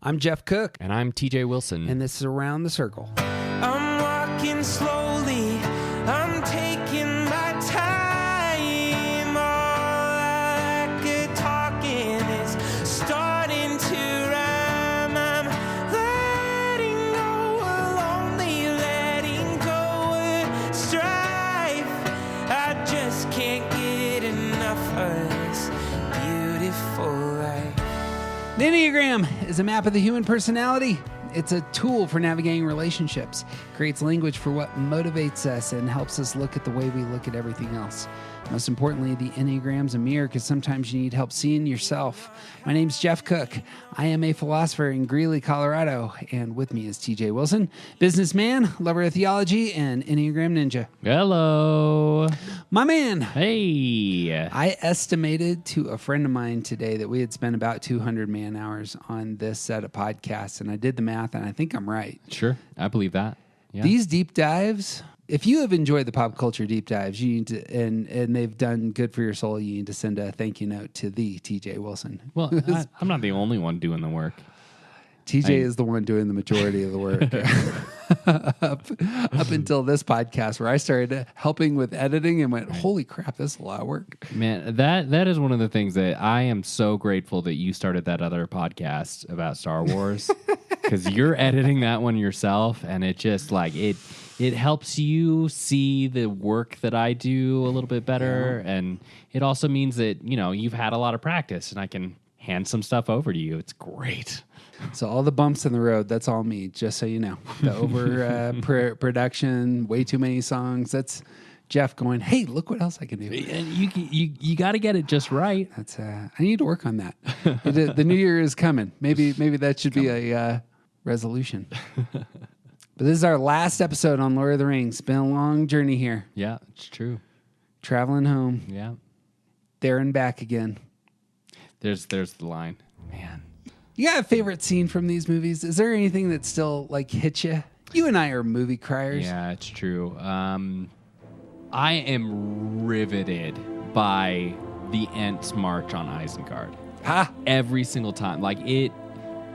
I'm Jeff Cook. And I'm TJ Wilson. And this is Around the Circle. I'm walking slowly. I'm taking my time. All I could talking is starting to rhyme. I'm letting go of lonely, letting go of strife. I just can't get enough of this beautiful life. The Enneagram is a map of the human personality. It's a tool for navigating relationships, creates language for what motivates us, and helps us look at the way we look at everything else. Most importantly, the Enneagram's a mirror because sometimes you need help seeing yourself. My name's Jeff Cook. I am a philosopher in Greeley, Colorado, and with me is TJ Wilson, businessman, lover of theology, and Enneagram ninja. Hello. My man. Hey. I estimated to a friend of mine today that we had spent about 200 man hours on this set of podcasts, and I did the math, and I think I'm right. Sure, I believe that. Yeah. These deep dives, if you have enjoyed the pop culture deep dives, you need to, and they've done good for your soul, you need to send a thank you note to the TJ Wilson. Well, I'm not the only one doing the work. TJ is the one doing the majority of the work. up until this podcast where I started helping with editing and went, holy crap, this is a lot of work. Man, that is one of the things that I am so grateful that you started that other podcast about Star Wars because you're editing that one yourself, and it just like it helps you see the work that I do a little bit better, and it also means that, you know, you've had a lot of practice and I can hand some stuff over to you. It's great. So all the bumps in the road, that's all me, just so you know. The over production, way too many songs, that's Jeff going, hey, look what else I can do. And you got to get it just right. That's I need to work on that. The new year is coming. Maybe that should be a resolution. But this is our last episode on Lord of the Rings. Been a long journey here. Yeah, it's true. Traveling home. Yeah. There and back again. There's the line. Man. You got a favorite scene from these movies? Is there anything that still like hits you? You and I are movie criers. Yeah, it's true. I am riveted by the Ents march on Isengard. Every single time. Like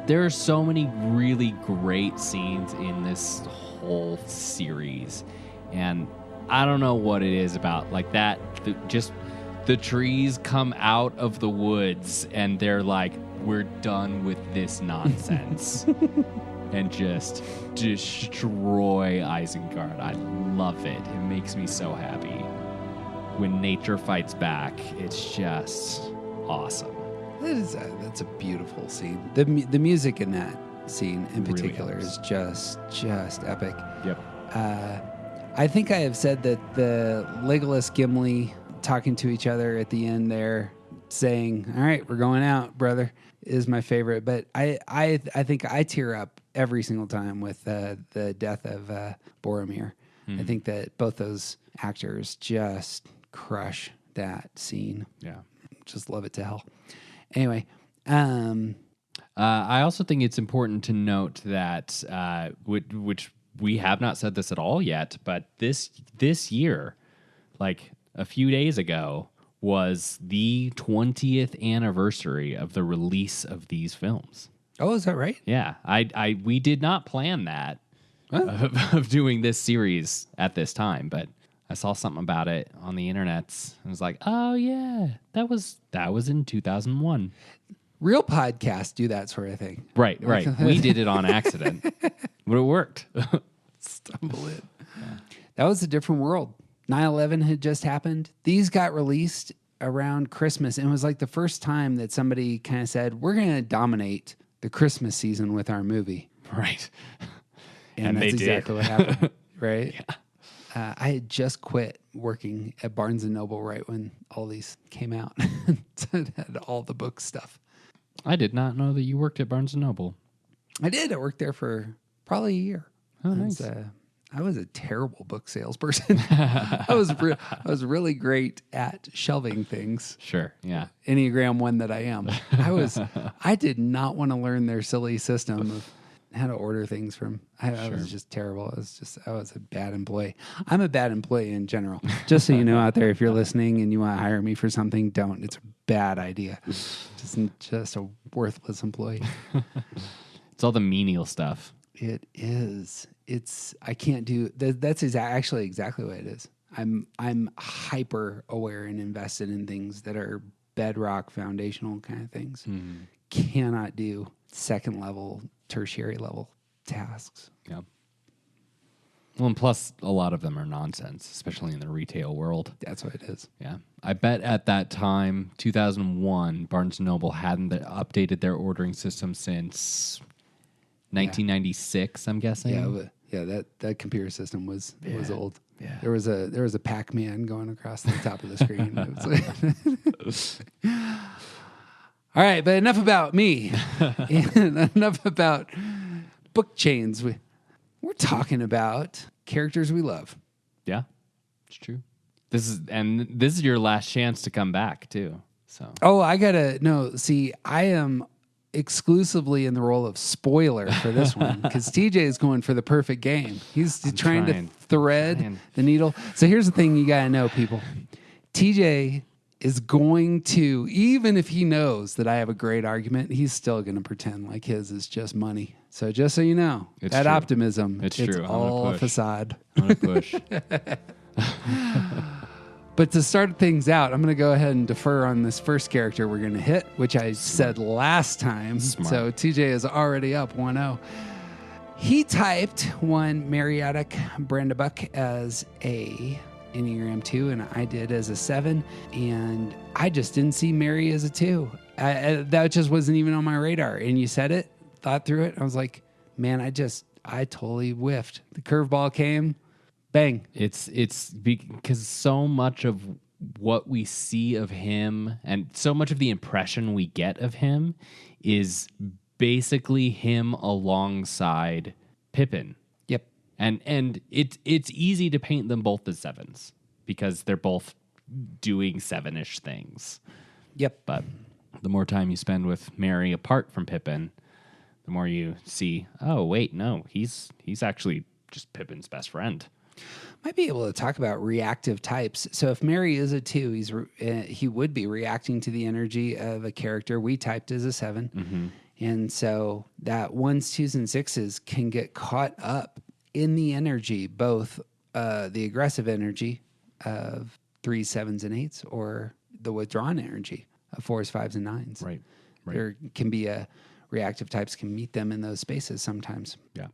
there are so many really great scenes in this whole series. And I don't know what it is about like that. The trees come out of the woods and they're like, we're done with this nonsense. And just destroy Isengard. I love it. It makes me so happy. When nature fights back, it's just awesome. That's a beautiful scene. The music in that scene in particular really is just epic. Yep. I think I have said that the Legolas Gimli talking to each other at the end there, saying, all right, we're going out, brother, is my favorite. But I think I tear up every single time with the death of Boromir. I think that both those actors just crush that scene. Yeah. Just love it to hell. Anyway. I also think it's important to note that, which we have not said this at all yet, but this year, like a few days ago, was the 20th anniversary of the release of these films. Oh, is that right? Yeah. We did not plan that of doing this series at this time, but I saw something about it on the internet. I was like, oh yeah, that was in 2001. Real podcasts do that sort of thing. Right. We did it on accident, but it worked. Stumble in. Yeah. That was a different world. 9/11 had just happened. These got released around Christmas, and it was like the first time that somebody kind of said, we're going to dominate the Christmas season with our movie. Right. And that's exactly what happened, right? Yeah. I had just quit working at Barnes & Noble right when all these came out. So it had all the book stuff. I did not know that you worked at Barnes & Noble. I did. I worked there for probably a year. Oh, nice. I was a terrible book salesperson. I was really great at shelving things. Sure, yeah. Enneagram 1 that I am. I did not want to learn their silly system of how to order things from. I was just terrible. I was a bad employee. I'm a bad employee in general. Just so you know out there, if you're listening and you want to hire me for something, don't. It's a bad idea. Just a worthless employee. It's all the menial stuff. It is. I can't do that. That's actually exactly what it is. I'm hyper aware and invested in things that are bedrock foundational kind of things. Cannot do second level, tertiary level tasks. Yeah. Well, and plus a lot of them are nonsense, especially in the retail world. That's what it is. Yeah. I bet at that time, 2001, Barnes & Noble hadn't updated their ordering system since 1996, I'm guessing. That computer system was old. Yeah. There was a Pac-Man going across the top of the screen. It was like all right, but enough about me. Enough about book chains. We're talking about characters we love. Yeah, it's true. This is your last chance to come back too. So. Oh, I am exclusively in the role of spoiler for this one because TJ is going for the perfect game. He's trying to thread the needle. So here's the thing you got to know, people. TJ is going to, even if he knows that I have a great argument, he's still going to pretend like his is just money. So just so you know, it's that true. Optimism, it's true. All a facade. I'm going to push. But to start things out, I'm going to go ahead and defer on this first character we're going to hit, which I said last time. Smart. So TJ is already up 1-0. He typed one Mariatic Brandabuck as a Enneagram 2, and I did as a 7, and I just didn't see Mary as a 2. That just wasn't even on my radar. And you said it, thought through it. I was like, man, I totally whiffed. The curveball came. Bang. It's because so much of what we see of him and so much of the impression we get of him is basically him alongside Pippin. Yep. And it's easy to paint them both as 7s because they're both doing 7-ish things. Yep. But the more time you spend with Mary apart from Pippin, the more you see, oh, wait, no, he's actually just Pippin's best friend. Might be able to talk about reactive types. So if Mary is a 2, he would be reacting to the energy of a character we typed as a 7. Mm-hmm. And so that 1s, 2s, and 6s can get caught up in the energy, both the aggressive energy of 3s, 7s, and 8s, or the withdrawn energy of 4s, 5s, and 9s. Right. There can be reactive types can meet them in those spaces sometimes. Yeah.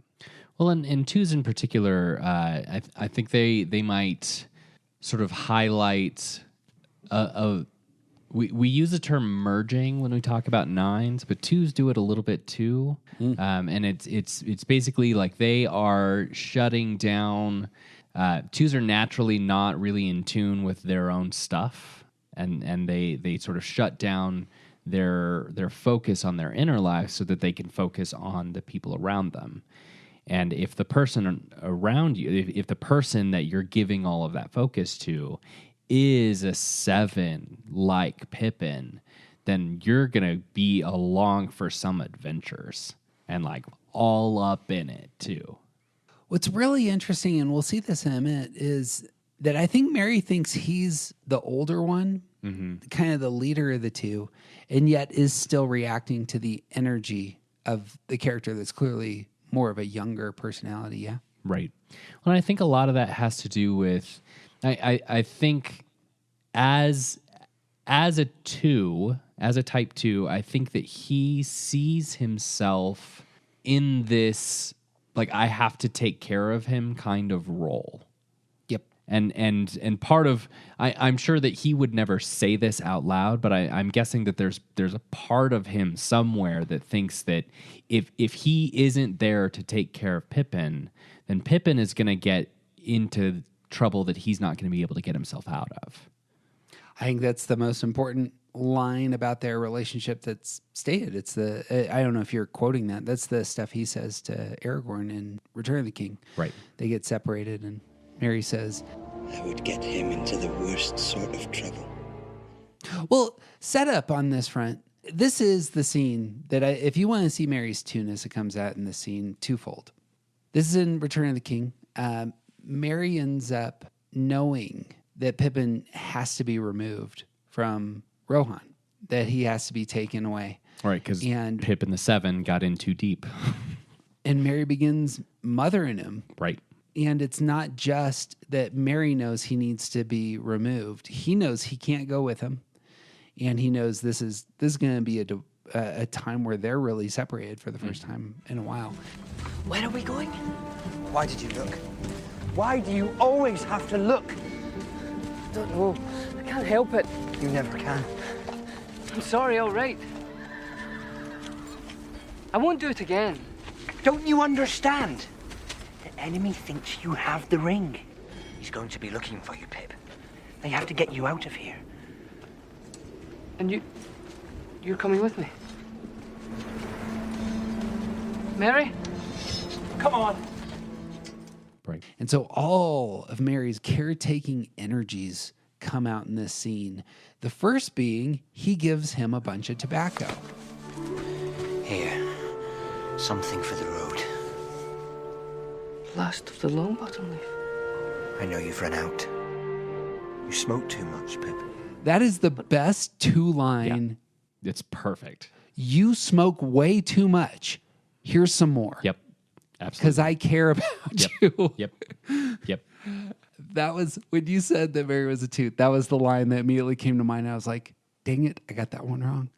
Well, in 2s in particular, I think they might sort of highlight we use the term merging when we talk about 9s, but 2s do it a little bit too. And it's basically like they are shutting down. 2s are naturally not really in tune with their own stuff, and they sort of shut down their focus on their inner life so that they can focus on the people around them. And if the person around you, if the person that you're giving all of that focus to is a 7 like Pippin, then you're going to be along for some adventures and like all up in it too. What's really interesting, and we'll see this in a minute, is that I think Mary thinks he's the older one, kind of the leader of the 2, and yet is still reacting to the energy of the character that's clearly more of a younger personality. Yeah. Right. Well, I think a lot of that has to do with, I think as a 2, as a type 2, I think that he sees himself in this, like, I have to take care of him kind of role. Yep. And part of, I'm sure that he would never say this out loud, but I'm guessing that there's a part of him somewhere that thinks that if he isn't there to take care of Pippin, then Pippin is going to get into trouble that he's not going to be able to get himself out of. I think that's the most important line about their relationship that's stated. It's I don't know if you're quoting that. That's the stuff he says to Aragorn in Return of the King. Right. They get separated, and Mary says, I would get him into the worst sort of trouble. well, set up on this front. This is the scene that if you want to see Mary's 2-ness, it comes out in the scene twofold. This is in Return of the King. Mary ends up knowing that Pippin has to be removed from Rohan, that he has to be taken away. Right, because And- Pip and the Seven got in too deep. And Mary begins mothering him. Right. And it's not just that Mary knows he needs to be removed. He knows he can't go with him. And he knows this is going to be a time where they're really separated for the first time in a while. Where are we going? Why did you look? Why do you always have to look? I don't know. I can't help it. You never can. I'm sorry, all right. I won't do it again. Don't you understand? The enemy thinks you have the ring. He's going to be looking for you, Pip. They have to get you out of here. And you're coming with me? Mary? Come on. Right. And so all of Mary's caretaking energies come out in this scene. The first being, he gives him a bunch of tobacco. Here. Something for the road. Last of the long bottom leaf. I know you've run out. You smoke too much, Pip. That is the best two-line. It's perfect. You smoke way too much. Here's some more. Yep. Absolutely. Because I care about you. Yep. Yep. That was when you said that Mary was a toot. That was the line that immediately came to mind. I was like, dang it, I got that one wrong.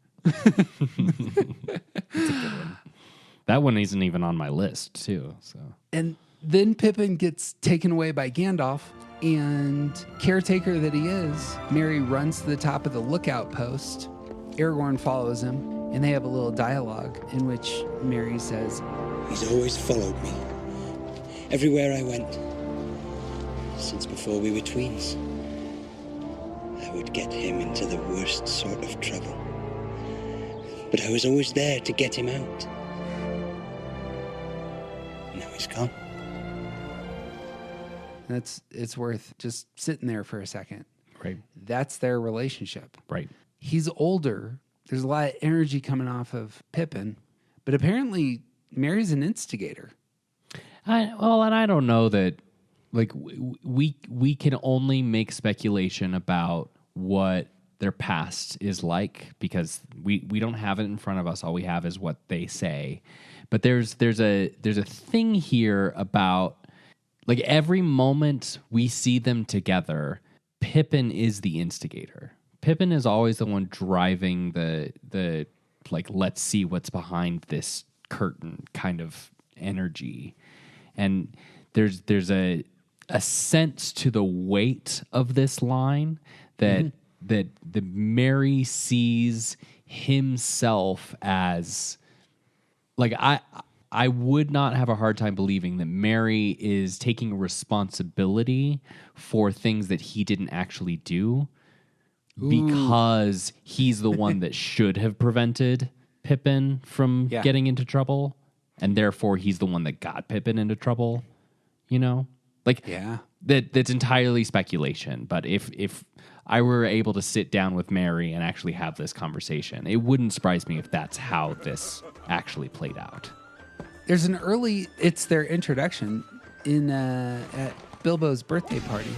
That one isn't even on my list, too. So And then Pippin gets taken away by Gandalf, and caretaker that he is, Mary runs to the top of the lookout post. Aragorn follows him, and they have a little dialogue in which Mary says, He's always followed me. Everywhere I went. Since before we were tweens. I would get him into the worst sort of trouble. But I was always there to get him out. Now he's gone. it's worth just sitting there for a second. right, That's their relationship. right. He's older. There's a lot of energy coming off of Pippin, but apparently Mary's an instigator. And I don't know that. Like we can only make speculation about what their past is like because we don't have it in front of us. All we have is what they say. But there's a thing here about like every moment we see them together, Pippin is the instigator. Pippin is always the one driving the like let's see what's behind this curtain kind of energy. And there's a sense to the weight of this line that that the Mary sees himself as like I would not have a hard time believing that Mary is taking responsibility for things that he didn't actually do because he's the one that should have prevented Pippin from getting into trouble, and therefore he's the one that got Pippin into trouble, you know? Like that's entirely speculation, but if I were able to sit down with Mary and actually have this conversation, it wouldn't surprise me if that's how this actually played out. There's it's their introduction in at Bilbo's birthday party.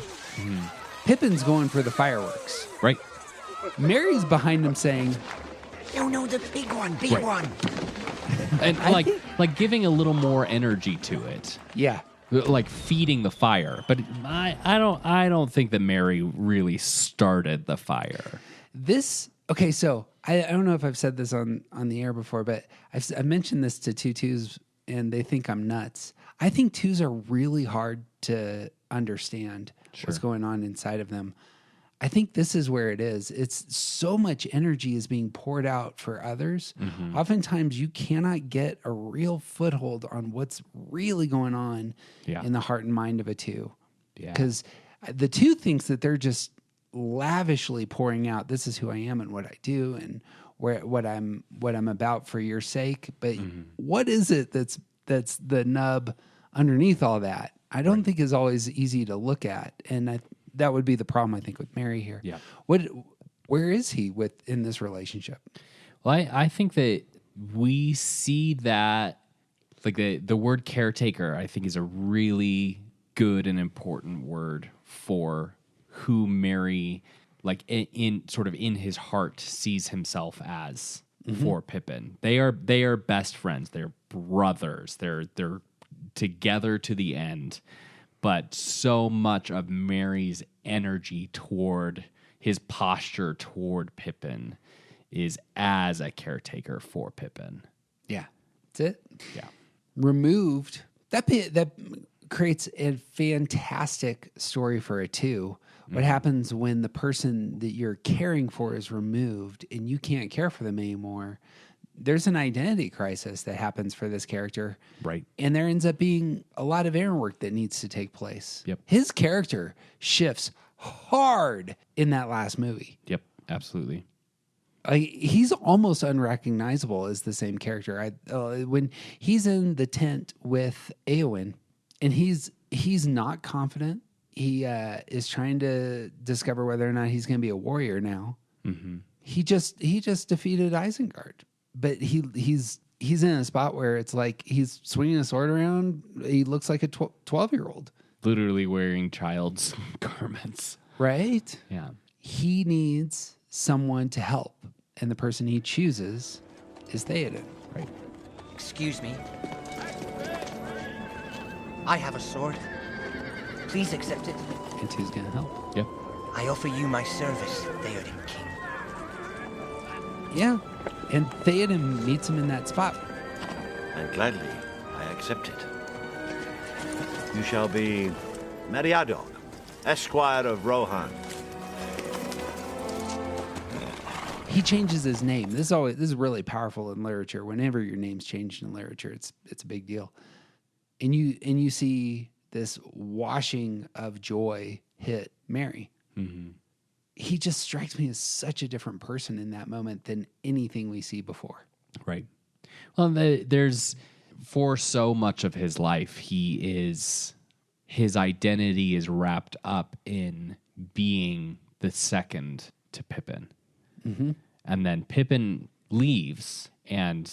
Pippin's going for the fireworks. Right. Mary's behind him saying, No, the big one, big one. And like giving a little more energy to it. yeah. Like feeding the fire. But I don't think that Mary really started the fire. So I don't know if I've said this on the air before, but I've mentioned this to two twos and they think I'm nuts. I think twos are really hard to understand what's going on inside of them. I think this is where it is. It's so much energy is being poured out for others. Oftentimes you cannot get a real foothold on what's really going on in the heart and mind of a two. Yeah. Because the two thinks that they're just lavishly pouring out, this is who I am and what I do and what I'm about for your sake. But what is it that's the nub underneath all that? I don't think is always easy to look at. And that would be the problem, I think, with Mary here. Yeah. Where is he in this relationship? Well, I think that we see that like the word caretaker, I think, is a really good and important word for who Mary, like in sort of in his heart, sees himself as for Pippin. They are best friends. They're brothers. They're together to the end. But so much of Merry's energy toward his posture toward Pippin is as a caretaker for Pippin. Yeah. That's it. Yeah. Removed. That creates a fantastic story for a 2. What happens when the person that you're caring for is removed and you can't care for them anymore? There's an identity crisis that happens for this character. Right. And there ends up being a lot of inner work that needs to take place. Yep. His character shifts hard in that last movie. Yep. Absolutely. He's almost unrecognizable as the same character. When he's in the tent with Eowyn and he's not confident, he is trying to discover whether or not he's going to be a warrior now. Mm-hmm. He just defeated Isengard, but he's in a spot where it's like he's swinging a sword around. He looks like a 12-year-old, Literally wearing child's garments. right? Yeah. He needs someone to help, and the person he chooses is Theoden. Right. Excuse me. I have a sword. Please accept it. And who's going to help? Yep. I offer you my service, Theoden King. Yeah, and Theoden meets him in that spot. And gladly I accept it. You shall be Meriadoc, Esquire of Rohan. He changes his name. This is really powerful in literature. Whenever your name's changed in literature, it's a big deal. And you see this washing of joy hit Merry. Mm-hmm. He just strikes me as such a different person in that moment than anything we see before. Right. Well, there's for so much of his life, his identity is wrapped up in being the second to Pippin. Mm-hmm. And then Pippin leaves, and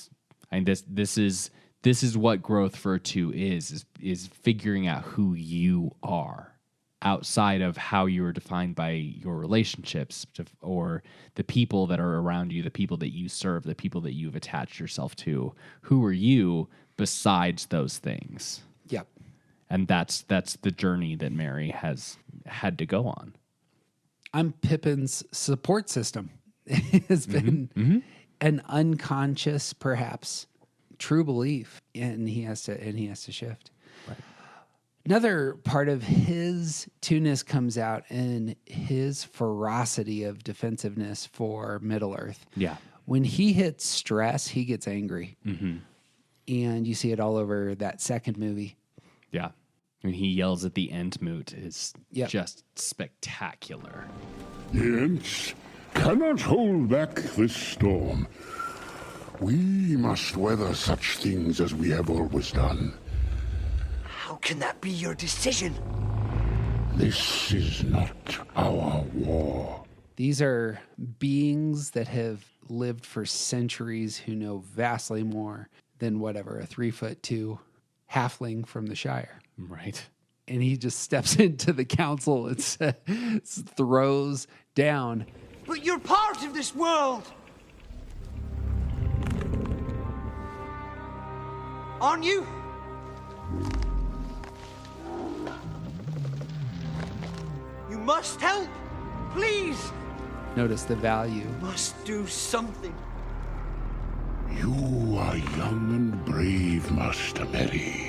this is what growth for a 2 is figuring out who you are outside of how you are defined by your relationships or the people that are around you, the people that you serve, the people that you've attached yourself to. Who are you besides those things? Yep. And that's the journey that Merry has had to go on. I'm Pippin's support system. It has been an unconscious, perhaps, true belief, and he has to shift. Right. Another part of his 2-ness comes out in his ferocity of defensiveness for Middle Earth. Yeah. When he hits stress, he gets angry. Mm-hmm. And you see it all over that second movie. Yeah. When he yells at the Entmoot is Yep. just spectacular. The Ents cannot hold back this storm. We must weather such things as we have always done. How can that be your decision? This is not our war. These are beings that have lived for centuries who know vastly more than whatever a 3'2" halfling from the Shire. Right. And he just steps into the council and throws down. But you're part of this world! Aren't you? You must help! Please! Notice the value. Must do something. You are young and brave, Master Merry.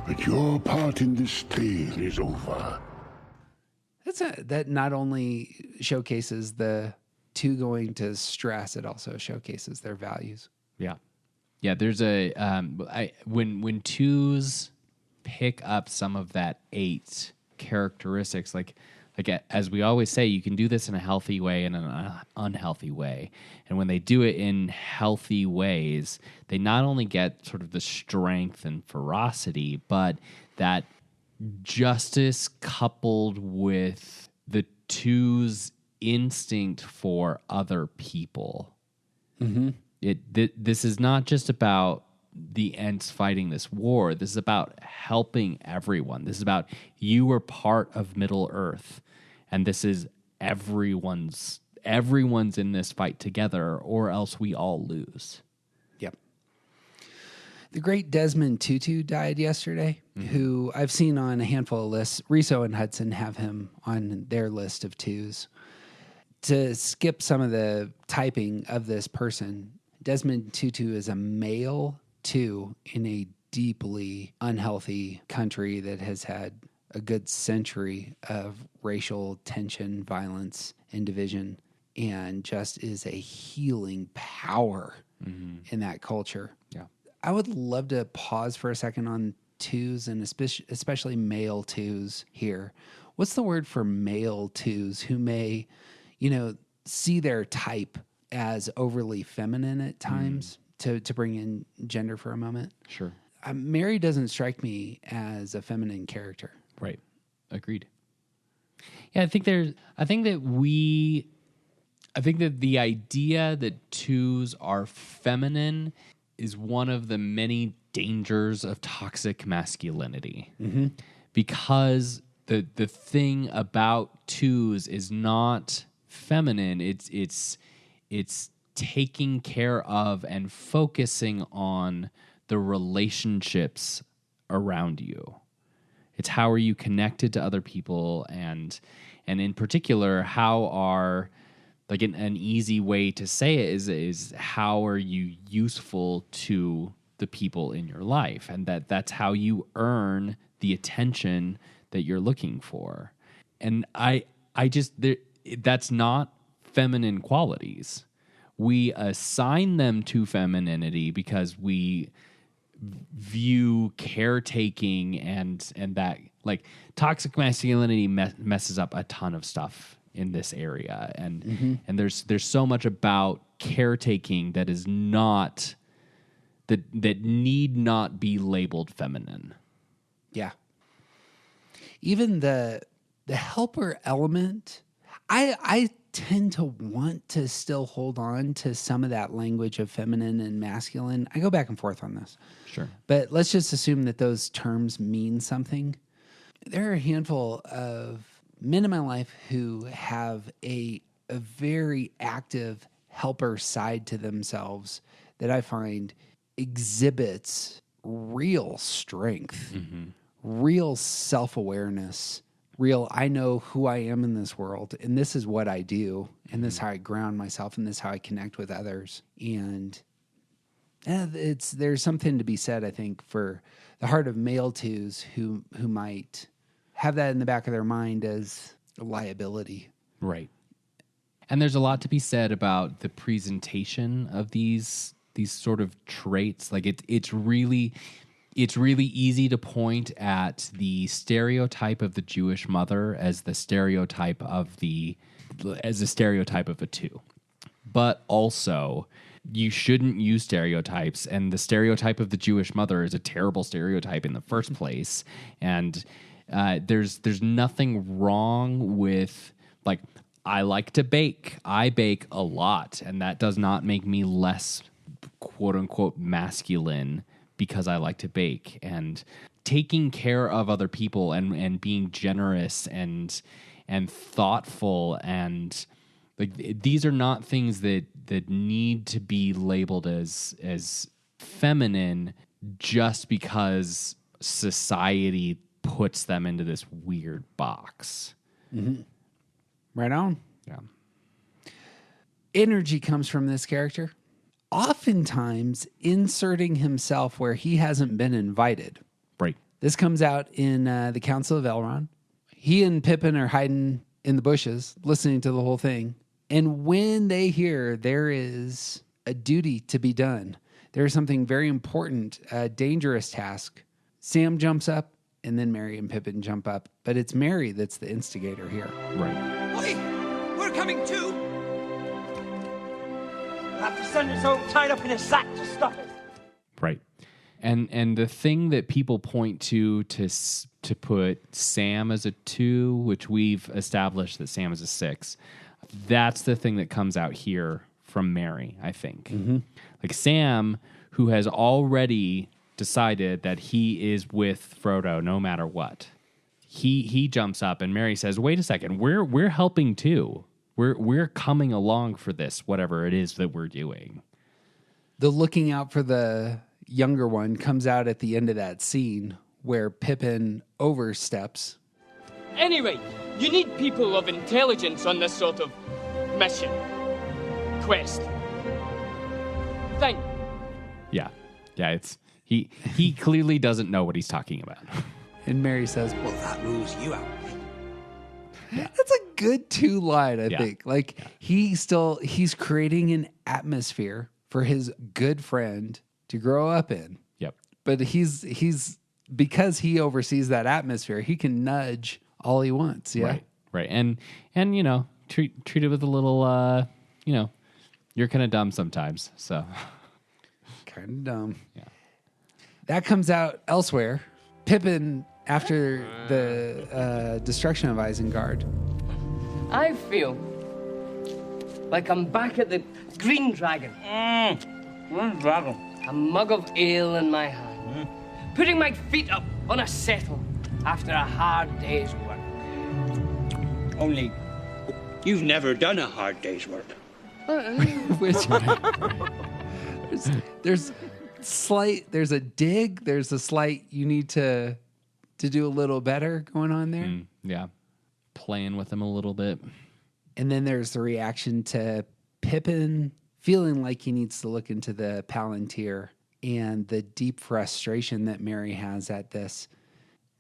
But your part in this tale is over. That not only showcases the 2 going to stress, it also showcases their values. Yeah. Yeah, there's a when 2s pick up some of that 8 characteristics, like as we always say, you can do this in a healthy way and an unhealthy way. And when they do it in healthy ways, they not only get sort of the strength and ferocity, but that justice coupled with the 2's instinct for other people. Mm-hmm. This is not just about the Ents fighting this war. This is about helping everyone. This is about you are part of Middle Earth, and this is everyone's everyone's in this fight together, or else we all lose. Yep. The great Desmond Tutu died yesterday, who I've seen on a handful of lists. Riso and Hudson have him on their list of twos. To skip some of the typing of this person, Desmond Tutu is a male two in a deeply unhealthy country that has had a good century of racial tension, violence, and division, and just is a healing power in that culture. Yeah. I would love to pause for a second on twos, and especially male twos here. What's the word for male twos who may, see their type as overly feminine at times, to bring in gender for a moment? Sure. Mary doesn't strike me as a feminine character. Right. Agreed. Yeah, I think that the idea that twos are feminine is one of the many dangers of toxic masculinity. Because the thing about twos is not feminine. It's taking care of and focusing on the relationships around you. It's how are you connected to other people, and in particular, how are, like, an easy way to say it is how are you useful to the people in your life, and that's how you earn the attention that you're looking for. And that's not feminine qualities. We assign them to femininity because we view caretaking and that, like, toxic masculinity messes up a ton of stuff in this area, and there's so much about caretaking that is not that need not be labeled feminine. Yeah. Even the helper element, I tend to want to still hold on to some of that language of feminine and masculine. I go back and forth on this. Sure. But let's just assume that those terms mean something. There are a handful of men in my life who have a very active helper side to themselves that I find exhibits real strength, real self-awareness, real, I know who I am in this world, and this is what I do, and this is how I ground myself, and this is how I connect with others. And there's something to be said, I think, for the heart of male twos who might have that in the back of their mind as a liability. Right. And there's a lot to be said about the presentation of these sort of traits. Like, it's really easy to point at the stereotype of the Jewish mother as the stereotype of a two. But also, you shouldn't use stereotypes, and the stereotype of the Jewish mother is a terrible stereotype in the first place. And there's nothing wrong with, like, I like to bake. I bake a lot, and that does not make me less quote unquote masculine because I like to bake. And taking care of other people and being generous and thoughtful, and like, these are not things that need to be labeled as feminine just because society puts them into this weird box. Right on. Yeah. Energy comes from this character, oftentimes inserting himself where he hasn't been invited. Right. This comes out in the Council of Elrond. He and Pippin are hiding in the bushes, listening to the whole thing. And when they hear there is a duty to be done, there's something very important, a dangerous task, Sam jumps up, and then Merry and Pippin jump up. But it's Merry that's the instigator here. Right. Oi! We're coming too! We'll have to send us home tied up in a sack to stop us. Right. And the thing that people point to put Sam as a 2, which we've established that Sam is a 6, that's the thing that comes out here from Merry, I think. Like, Sam, who has already decided that he is with Frodo no matter what, he jumps up, and Merry says, wait a second, we're helping too. We're coming along for this, whatever it is that we're doing. The looking out for the younger one comes out at the end of that scene where Pippin oversteps. Anyway, you need people of intelligence on this sort of mission. Quest. Thing. Yeah. It's he clearly doesn't know what he's talking about. And Mary says, Well, that rules you out. that's a good 2-line, I Yeah. think. Like he's creating an atmosphere for his good friend to grow up in. Yep. But he's because he oversees that atmosphere, he can nudge all he wants. Yeah. Right. And you know, treat it with a little you know, you're kind of dumb sometimes. So Kind of dumb. Yeah. That comes out elsewhere. Pippin, after the destruction of Isengard, I feel like I'm back at the Green Dragon. Green Dragon. A mug of ale in my hand. Putting my feet up on a settle after a hard day's work. Only you've never done a hard day's work. which there's a dig, there's a slight you need to do a little better going on there. yeah. Playing with him a little bit. And then there's the reaction to Pippin feeling like he needs to look into the Palantir and the deep frustration that Mary has at this.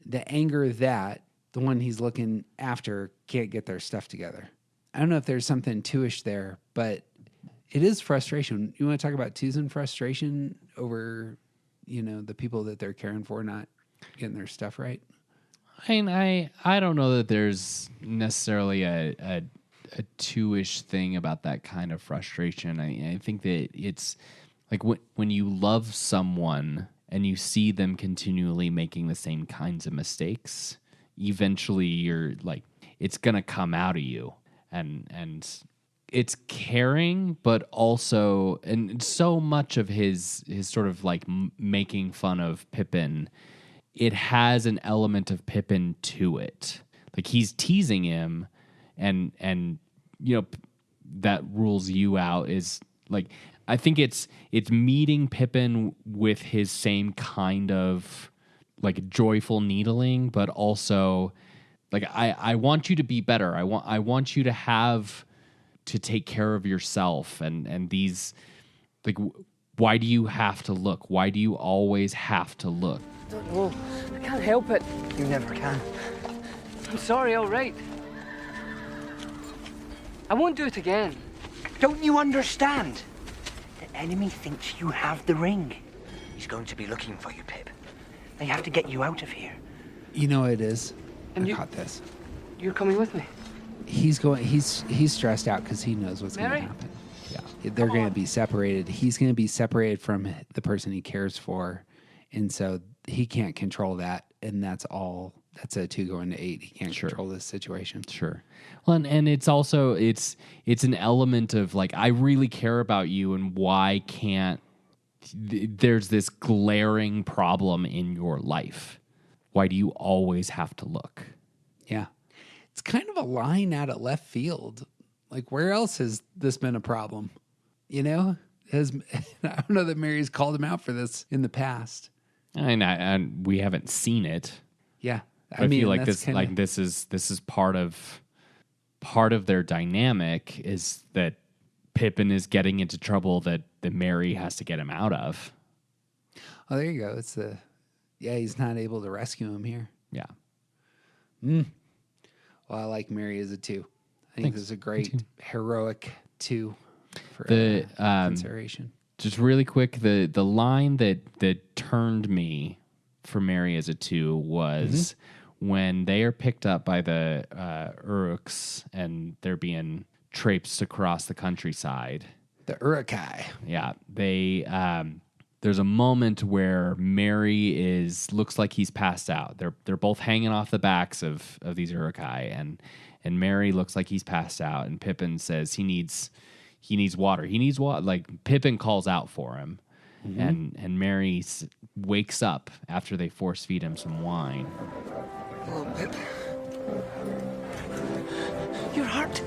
The anger that the one he's looking after can't get their stuff together. I don't know if there's something two-ish there, but it is frustration. You want to talk about twos frustration over, the people that they're caring for not getting their stuff right? I mean, I don't know that there's necessarily a two-ish thing about that kind of frustration. I think that it's like when you love someone and you see them continually making the same kinds of mistakes, eventually you're like, it's going to come out of you. And it's caring, but also, and so much of his sort of like making fun of Pippin, it has an element of Pippin to it. Like he's teasing him, and that rules you out is like, I think it's meeting Pippin with his same kind of like joyful needling, but also like I want you to be better. I want you to have to take care of yourself, and these like why do you have to look? Why do you always have to look? I don't know. I can't help it. You never can. I'm sorry, all right. I won't do it again. Don't you understand? The enemy thinks you have the ring. He's going to be looking for you, Pip. They have to get you out of here. You know what it is? And I caught this. You're coming with me. He's stressed out because he knows what's going to Mary? happen. Yeah, they're going to be separated. He's going to be separated from the person he cares for, and so he can't control that. And that's all. That's a 2 going to 8. He can't control this situation. Sure. Well, and it's also it's an element of like, I really care about you, and why can't there's this glaring problem in your life? Why do you always have to look? Yeah. It's kind of a line out of left field. Like, where else has this been a problem? I don't know that Mary's called him out for this in the past. And we haven't seen it. Yeah. I feel like this is part of their dynamic, is that Pippin is getting into trouble that Mary has to get him out of. Oh, there you go. He's not able to rescue him here. Yeah. Well, I like Mary as a 2. I think this is a great heroic 2 for consideration. Just really quick, the line that turned me for Mary as a 2 was when they are picked up by the Uruks and they're being traipsed across the countryside. The Urukai. Yeah, they there's a moment where Mary looks like he's passed out. They're both hanging off the backs of these Urukai, and Mary looks like he's passed out, and Pippin says he needs water. He needs water. Like Pippin calls out for him, and Mary wakes up after they force feed him some wine. Oh, Pip. You're hurt.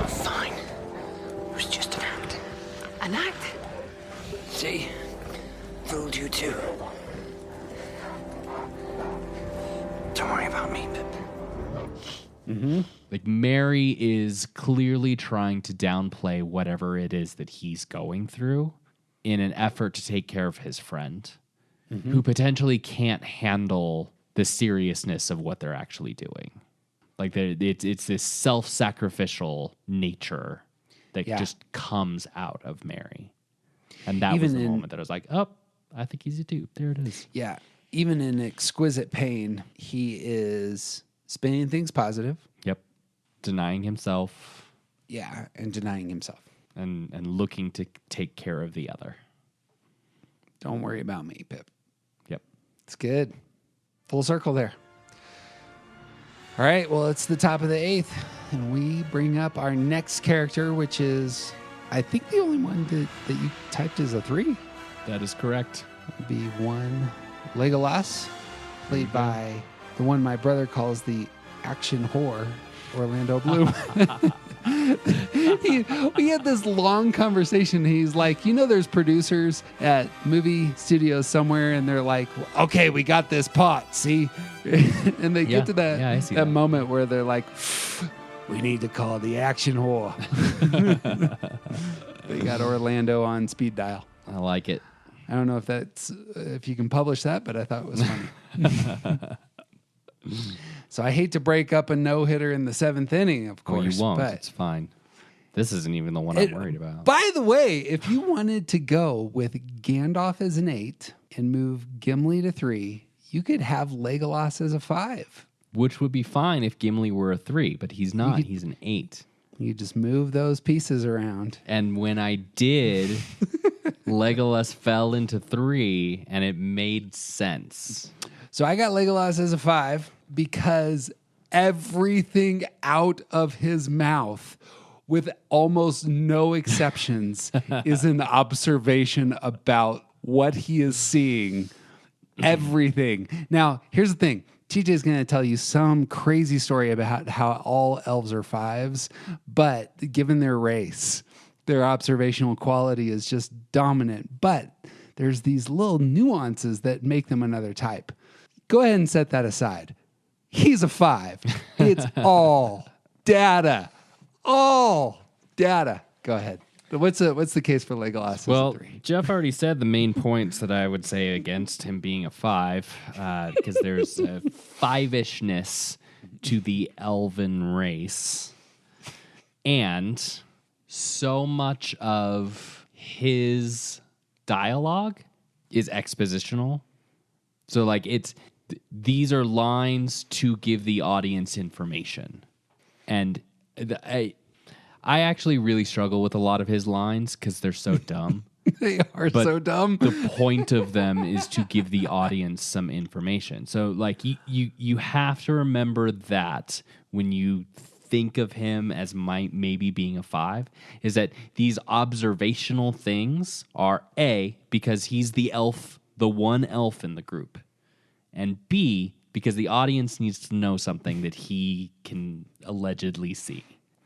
Fine. It was just an act. An act? See? Fooled you too. Don't worry about me, Pip. Like, Mary is clearly trying to downplay whatever it is that he's going through in an effort to take care of his friend who potentially can't handle the seriousness of what they're actually doing. Like, it's this self-sacrificial nature that just comes out of Mary. And that was the moment that I was like, oh, I think he's a dude. There it is. Yeah. Even in exquisite pain, he is spinning things positive. Yep. Denying himself. Yeah, and denying himself. And looking to take care of the other. Don't worry about me, Pip. Yep. It's good. Full circle there. All right, well, it's the top of the 8th, and we bring up our next character, which is, I think, the only one that you typed as a 3. That is correct. Would be one Legolas, played by the one my brother calls the action whore, Orlando Bloom. We had this long conversation. He's like, there's producers at movie studios somewhere, and they're like, okay, we got this pot, see? And they get to that moment where they're like, we need to call the action whore. They got Orlando on speed dial. I like it. I don't know if you can publish that, but I thought it was funny. So I hate to break up a no-hitter in the 7th inning, of course. Well, you won't. But it's fine. This isn't even the one I'm worried about. By the way, if you wanted to go with Gandalf as an 8 and move Gimli to 3, you could have Legolas as a 5. Which would be fine if Gimli were a 3, but he's not. He's an 8. You just move those pieces around. And when I did, Legolas fell into 3, and it made sense. So I got Legolas as a 5 because everything out of his mouth, with almost no exceptions, is an observation about what he is seeing. Everything. Now, here's the thing. TJ is going to tell you some crazy story about how all elves are 5s, but given their race, their observational quality is just dominant. But there's these little nuances that make them another type. Go ahead and set that aside. He's a 5. It's all data. All data. Go ahead. What's the case for Legolas? Well, as a 3? Jeff already said the main points that I would say against him being a 5, because there's a 5-ishness to the elven race. And so much of his dialogue is expositional. So, like, these are lines to give the audience information. And I actually really struggle with a lot of his lines because they're so dumb. They are so dumb. The point of them is to give the audience some information. So, like, you have to remember that when you think of him as maybe being a 5, is that these observational things are A, because he's the elf, the one elf in the group, and B, because the audience needs to know something that he can allegedly see.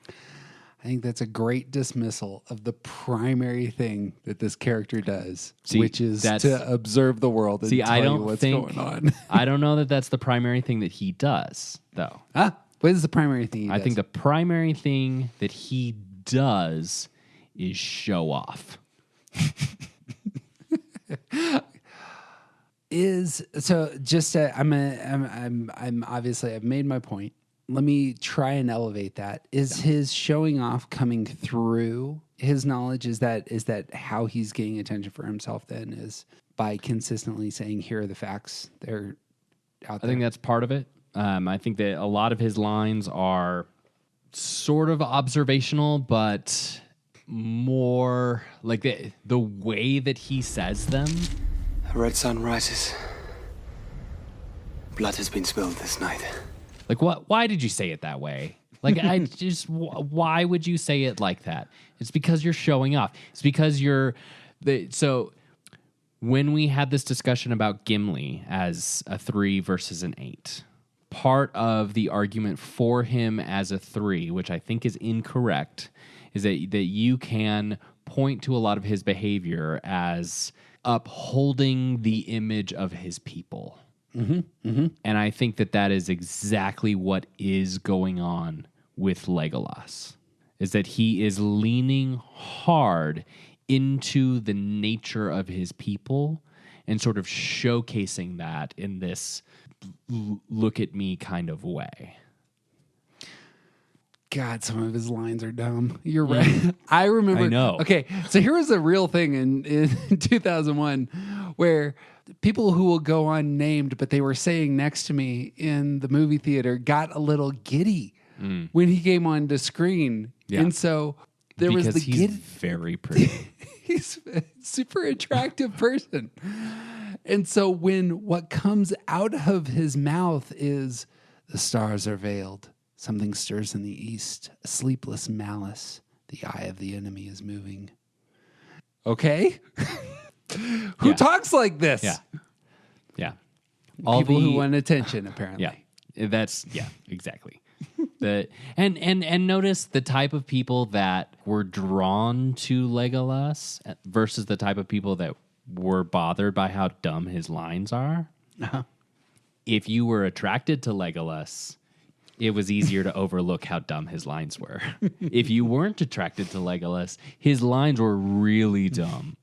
I think that's a great dismissal of the primary thing that this character does, which is to observe the world and tell you what's going on. I don't know that that's the primary thing that he does, though. What is the primary thing he does? I think the primary thing that he does is show off. I'm obviously I've made my point. Let me try and elevate that. Is his showing off coming through his knowledge? Is that how he's getting attention for himself then, is by consistently saying, here are the facts. They're out there. I think that's part of it. I think that a lot of his lines are sort of observational, but more like the way that he says them. The red sun rises. Blood has been spilled this night. Like, what? Why did you say it that way? Like, why would you say it like that? It's because you're showing off. It's because so when we had this discussion about Gimli as a 3 versus an 8, part of the argument for him as a 3, which I think is incorrect, is that you can point to a lot of his behavior as upholding the image of his people. And I think that is exactly what is going on with Legolas, is that he is leaning hard into the nature of his people and sort of showcasing that in this look at me kind of way. God, some of his lines are dumb. You're right. I remember. I know. Okay, so here was a real thing in 2001 where people who will go unnamed, but they were saying next to me in the movie theater, got a little giddy when he came on the screen. Yeah. And so there because was the he's giddy. very pretty. He's a super attractive person. And so when what comes out of his mouth is, the stars are veiled, something stirs in the east, a sleepless malice, the eye of the enemy is moving. Okay? Who talks like this? Yeah. People who want attention, apparently. Yeah. Exactly. And notice the type of people that were drawn to Legolas versus the type of people that were bothered by how dumb his lines are. Uh-huh. If you were attracted to Legolas, it was easier to overlook how dumb his lines were. If you weren't attracted to Legolas, his lines were really dumb.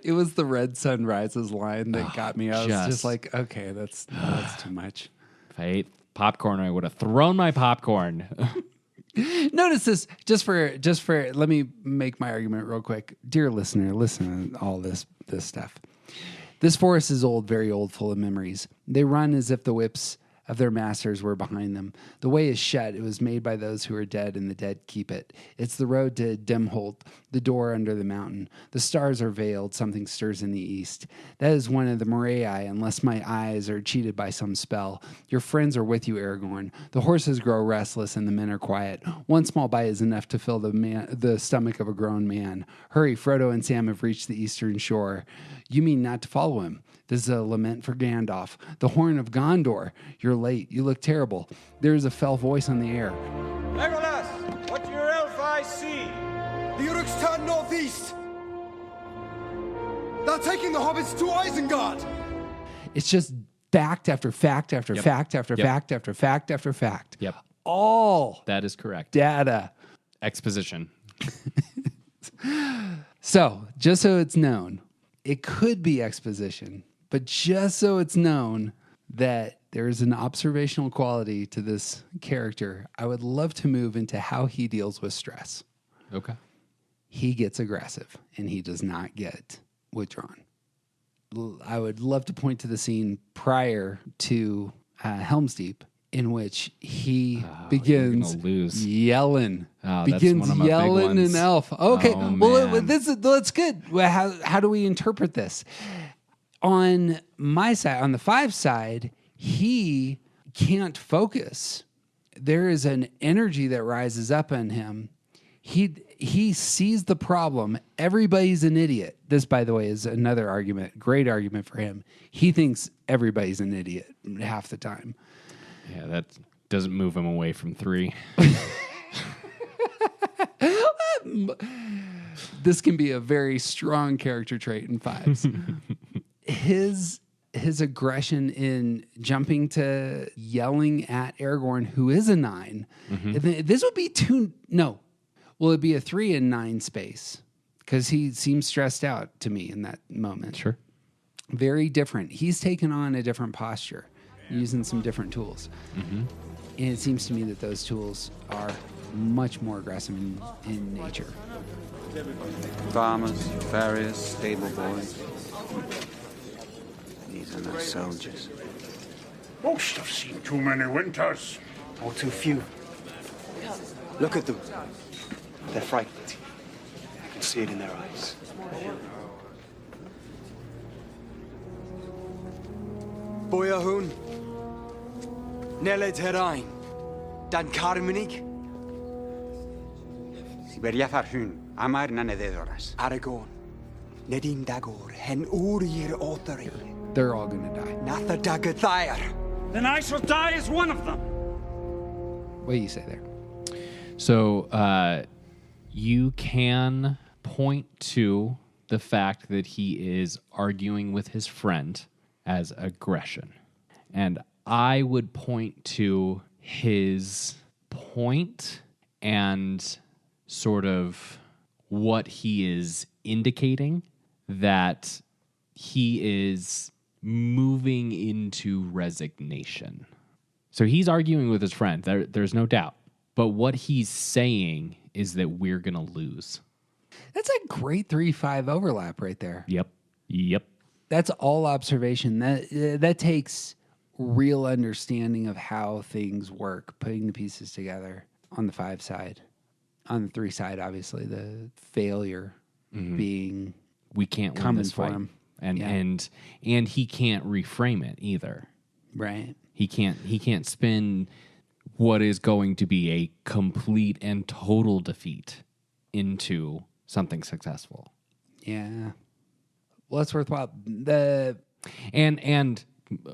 It was the red sun rises line that got me. I was just- just like, okay, that's too much. If I ate popcorn, I would have thrown my popcorn. Notice this, just for let me make my argument real quick. Dear listener, listen to all this stuff. This forest is old, very old, full of memories. They run as if the whips of their masters were behind them. The way is shut. It was made by those who are dead, and the dead keep it. It's the road to Dimholt, the door under the mountain. The stars are veiled. Something stirs in the east. That is one of the Morai, unless my eyes are cheated by some spell. Your friends are with you, Aragorn. The horses grow restless, and the men are quiet. One small bite is enough to fill the stomach of a grown man. Hurry, Frodo and Sam have reached the eastern shore. You mean not to follow him? This is a lament for Gandalf. The Horn of Gondor. You're late. You look terrible. There is a fell voice on the air. Legolas, what do your elf eyes see? The Uruks turn northeast. They're taking the hobbits to Isengard. It's just fact after fact after fact after fact after fact after fact. Yep. All That is correct. data. Exposition. So, just so it's known, it could be exposition, but just so it's known that there is an observational quality to this character, I would love to move into how he deals with stress. Okay. He gets aggressive, and he does not get withdrawn. I would love to point to the scene prior to Helm's Deep, in which he begins yelling. Begins yelling in Elf. Okay, that's good. Well, how do we interpret this? On my side, on the 5 side, he can't focus. There is an energy that rises up in him. He sees the problem. Everybody's an idiot. This, by the way, is another argument, great argument for him. He thinks everybody's an idiot half the time. Yeah, that doesn't move him away from 3. This can be a very strong character trait in 5s. His aggression in jumping to yelling at Aragorn, who is a 9. Mm-hmm. This would be 2. No. Will it be a 3 in 9 space? Because he seems stressed out to me in that moment. Sure. Very different. He's taken on a different posture, using some different tools. Mm-hmm. And it seems to me that those tools are much more aggressive in nature. Farmers, farriers, stable boys. These are no soldiers. Most have seen too many winters. Or too few. Look at them. They're frightened. I can see it in their eyes. Boyahun. Nele Terain. Dan Carminig. Siberia farhun. Amar nanededoras. Aragorn. Nedin Dagor. Hen Urir Othari. They're all going to die. Natha Dagathair. then I shall die as one of them. What do you say there? So you can point to the fact that he is arguing with his friend as aggression. And I would point to his point and sort of what he is indicating, that he is moving into resignation. So he's arguing with his friend. There's no doubt. But what he's saying is that we're going to lose. That's a great 3-5 overlap right there. Yep. That's all observation. That takes real understanding of how things work, putting the pieces together on the 5 side. On the 3 side, obviously, the failure being we can't win coming this for fight. him. And he can't reframe it either. Right. He can't spin what is going to be a complete and total defeat into something successful. Yeah. Well, that's worthwhile. And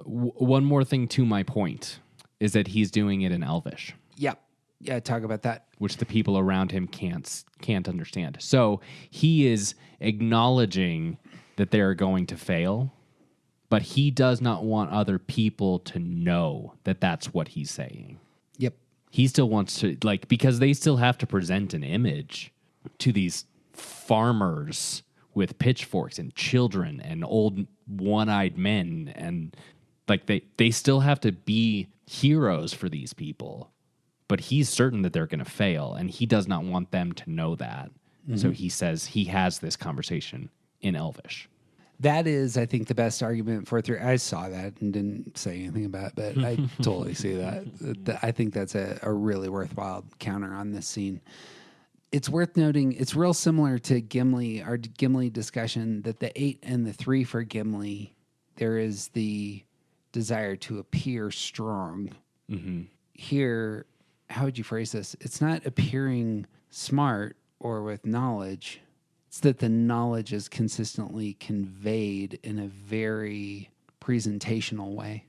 one more thing to my point is that he's doing it in Elvish. Yep. Yeah, talk about that. Which the people around him can't understand. So he is acknowledging that they're going to fail, but he does not want other people to know that that's what he's saying. Yep. He still wants to, because they still have to present an image to these farmers with pitchforks and children and old one-eyed men, and they still have to be heroes for these people. But he's certain that they're going to fail, and he does not want them to know that. Mm-hmm. So he says he has this conversation in Elvish. That is, I think, the best argument for 3. I saw that and didn't say anything about it, but I totally see that. I think that's a really worthwhile counter on this scene. It's worth noting, it's real similar to Gimli, our Gimli discussion, that the 8 and the 3 for Gimli, there is the desire to appear strong. Mm-hmm. Here, how would you phrase this? It's not appearing smart or with knowledge. It's that the knowledge is consistently conveyed in a very presentational way.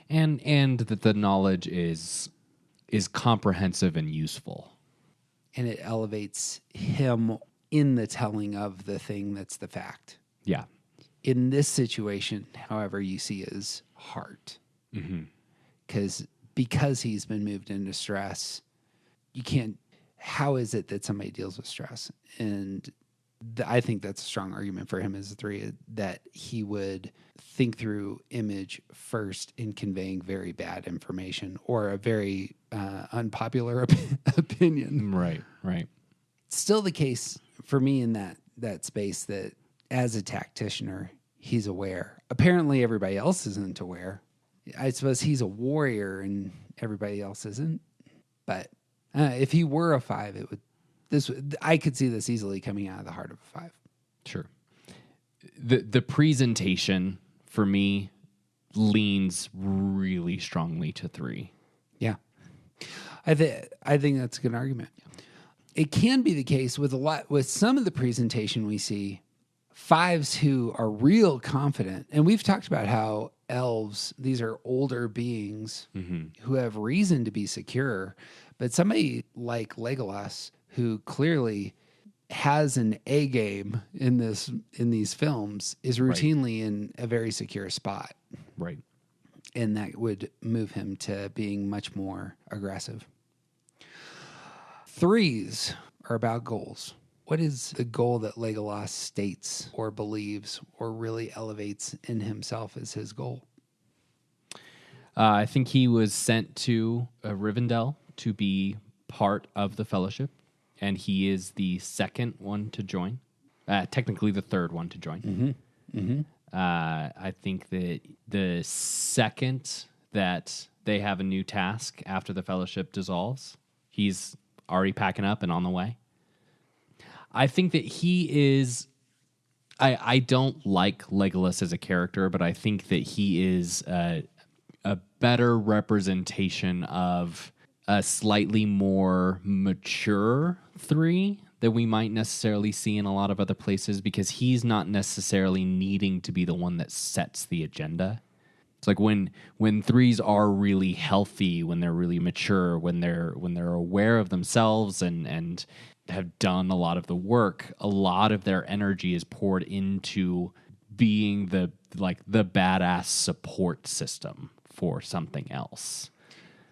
And that the knowledge is comprehensive and useful. And it elevates him in the telling of the thing that's the fact. Yeah. In this situation, however, you see his heart. Because he's been moved into stress, you can't... How is it that somebody deals with stress? And I think that's a strong argument for him as a 3, that he would think through image first in conveying very bad information or a very unpopular opinion. Right. Still the case for me in that space that as a tacticianer, he's aware. Apparently everybody else isn't aware. I suppose he's a warrior and everybody else isn't. But if he were a 5, I could see this easily coming out of the heart of a 5. Sure. The presentation for me leans really strongly to 3. Yeah. I think that's a good argument. It can be the case with some of the presentation we see, 5s who are real confident, and we've talked about how elves, these are older beings who have reason to be secure, but somebody like Legolas, who clearly has an A game in these films, is routinely in a very secure spot. Right. And that would move him to being much more aggressive. 3s are about goals. What is the goal that Legolas states or believes or really elevates in himself as his goal? I think he was sent to Rivendell to be part of the Fellowship, and he is the second one to join. Technically the third one to join. I think that the second that they have a new task after the Fellowship dissolves, he's already packing up and on the way. I think that he is... I don't like Legolas as a character, but I think that he is a better representation of a slightly more mature 3 that we might necessarily see in a lot of other places, because he's not necessarily needing to be the one that sets the agenda. It's like when threes are really healthy, when they're really mature, when they're aware of themselves and have done a lot of the work, a lot of their energy is poured into being the badass support system for something else.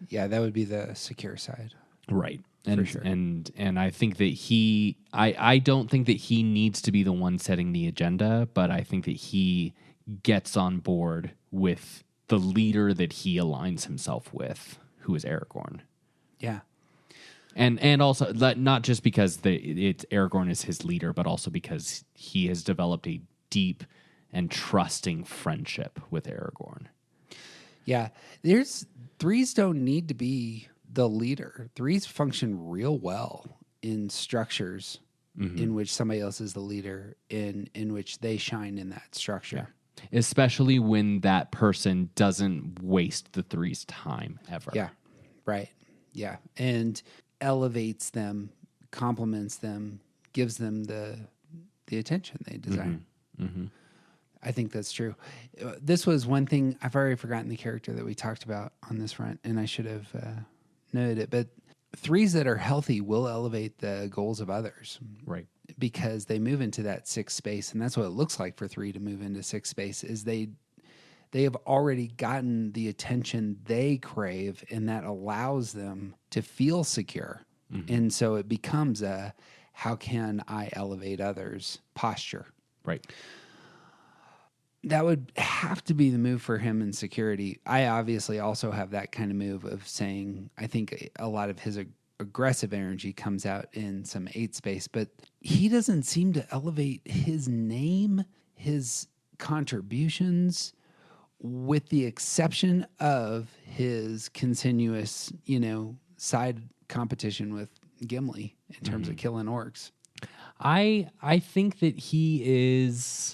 Yeah, that would be the secure side. Right. And, For sure. and I think that I don't think that he needs to be the one setting the agenda, but I think that he gets on board with the leader that he aligns himself with, who is Aragorn. Yeah. And also not just because Aragorn is his leader, but also because he has developed a deep and trusting friendship with Aragorn. Yeah. Threes don't need to be the leader. Threes function real well in structures in which somebody else is the leader, in which they shine in that structure. Yeah. Especially when that person doesn't waste the three's time ever. Yeah. Right. Yeah. And desires them, compliments them, gives them the attention they desire. I think that's true. This was one thing, I've already forgotten the character that we talked about on this front, and I should have noted it, but threes that are healthy will elevate the goals of others. Right. Because they move into that sixth space, and that's what it looks like for three to move into sixth space, is they have already gotten the attention they crave, and that allows them to feel secure. And so it becomes a, how can I elevate others posture. Right. That would have to be the move for him in security. I obviously also have that kind of move of saying, I think a lot of his aggressive energy comes out in some 8 space, but he doesn't seem to elevate his name, his contributions, with the exception of his continuous, side competition with Gimli in terms of killing orcs. I think that he is...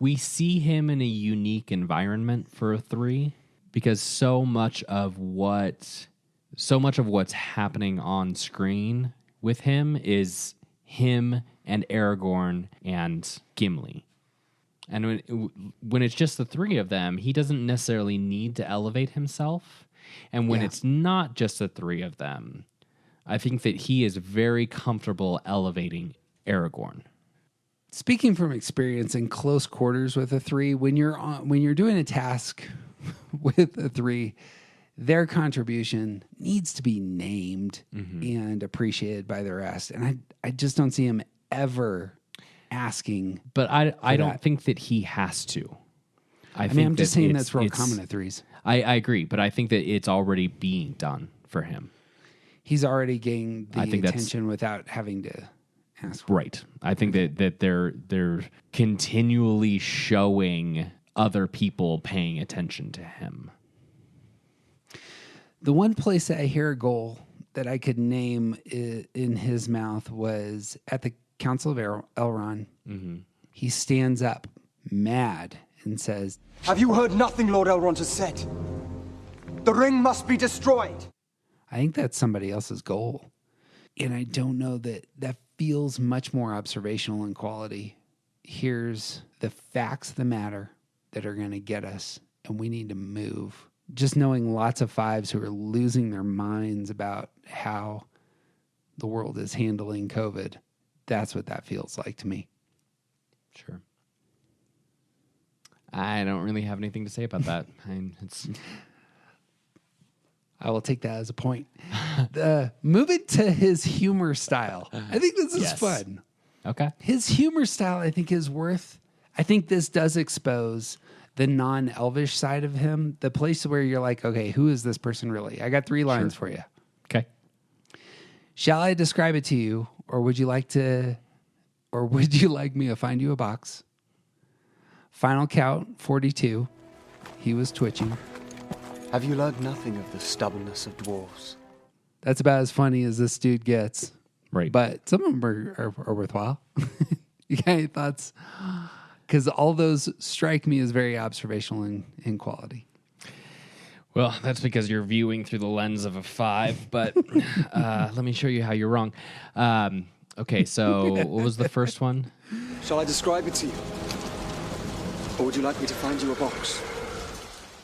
We see him in a unique environment for a 3 because so much of what's happening on screen with him is him and Aragorn and Gimli. And when it's just the 3 of them, he doesn't necessarily need to elevate himself. And when it's not just the 3 of them, I think that he is very comfortable elevating Aragorn. Speaking from experience in close quarters with a 3, when you're doing a task with a 3, their contribution needs to be named and appreciated by the rest. And I just don't see him ever asking. But I don't think that he has to. I'm just saying that's real common at 3s. I agree, but I think that it's already being done for him. He's already getting the attention without having to ask for it. Right. I think that they're continually showing other people paying attention to him. The one place that I hear a goal that I could name in his mouth was at the Council of Elrond. He stands up, mad, and says, "Have you heard nothing Lord Elrond has said? The ring must be destroyed." I think that's somebody else's goal. And I don't know that feels much more observational in quality. Here's the facts of the matter that are going to get us, and we need to move. Just knowing lots of 5s who are losing their minds about how the world is handling COVID, that's what that feels like to me. Sure. I don't really have anything to say about that. I will take that as a point. Moving to his humor style. I think this is fun. Okay. His humor style, I think, is worth... I think this does expose the non-elvish side of him, the place where you're like, okay, who is this person really? I got 3 lines for you. Okay. Shall I describe it to you, or would you like me to find you a box? Final count, 42. He was twitching. Have you learned nothing of the stubbornness of dwarves? That's about as funny as this dude gets. Right. But some of them are worthwhile. You got any thoughts? Because all those strike me as very observational in quality. Well, that's because you're viewing through the lens of a 5, but let me show you how you're wrong. Okay, so what was the first one? Shall I describe it to you? Or would you like me to find you a box?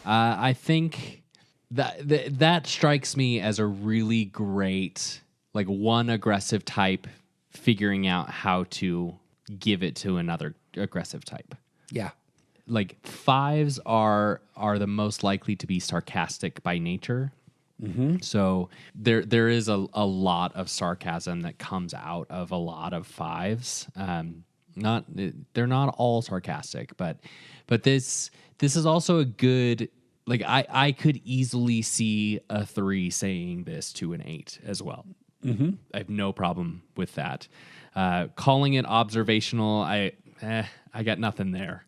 I think that strikes me as a really great, like, one aggressive type figuring out how to give it to another aggressive type. Yeah. Like, 5s are the most likely to be sarcastic by nature. Mm-hmm. So there is a lot of sarcasm that comes out of a lot of 5s. They're not all sarcastic, but this is also a good, like, I could easily see a 3 saying this to an 8 as well. Mm-hmm. I have no problem with that. Calling it observational, I got nothing there.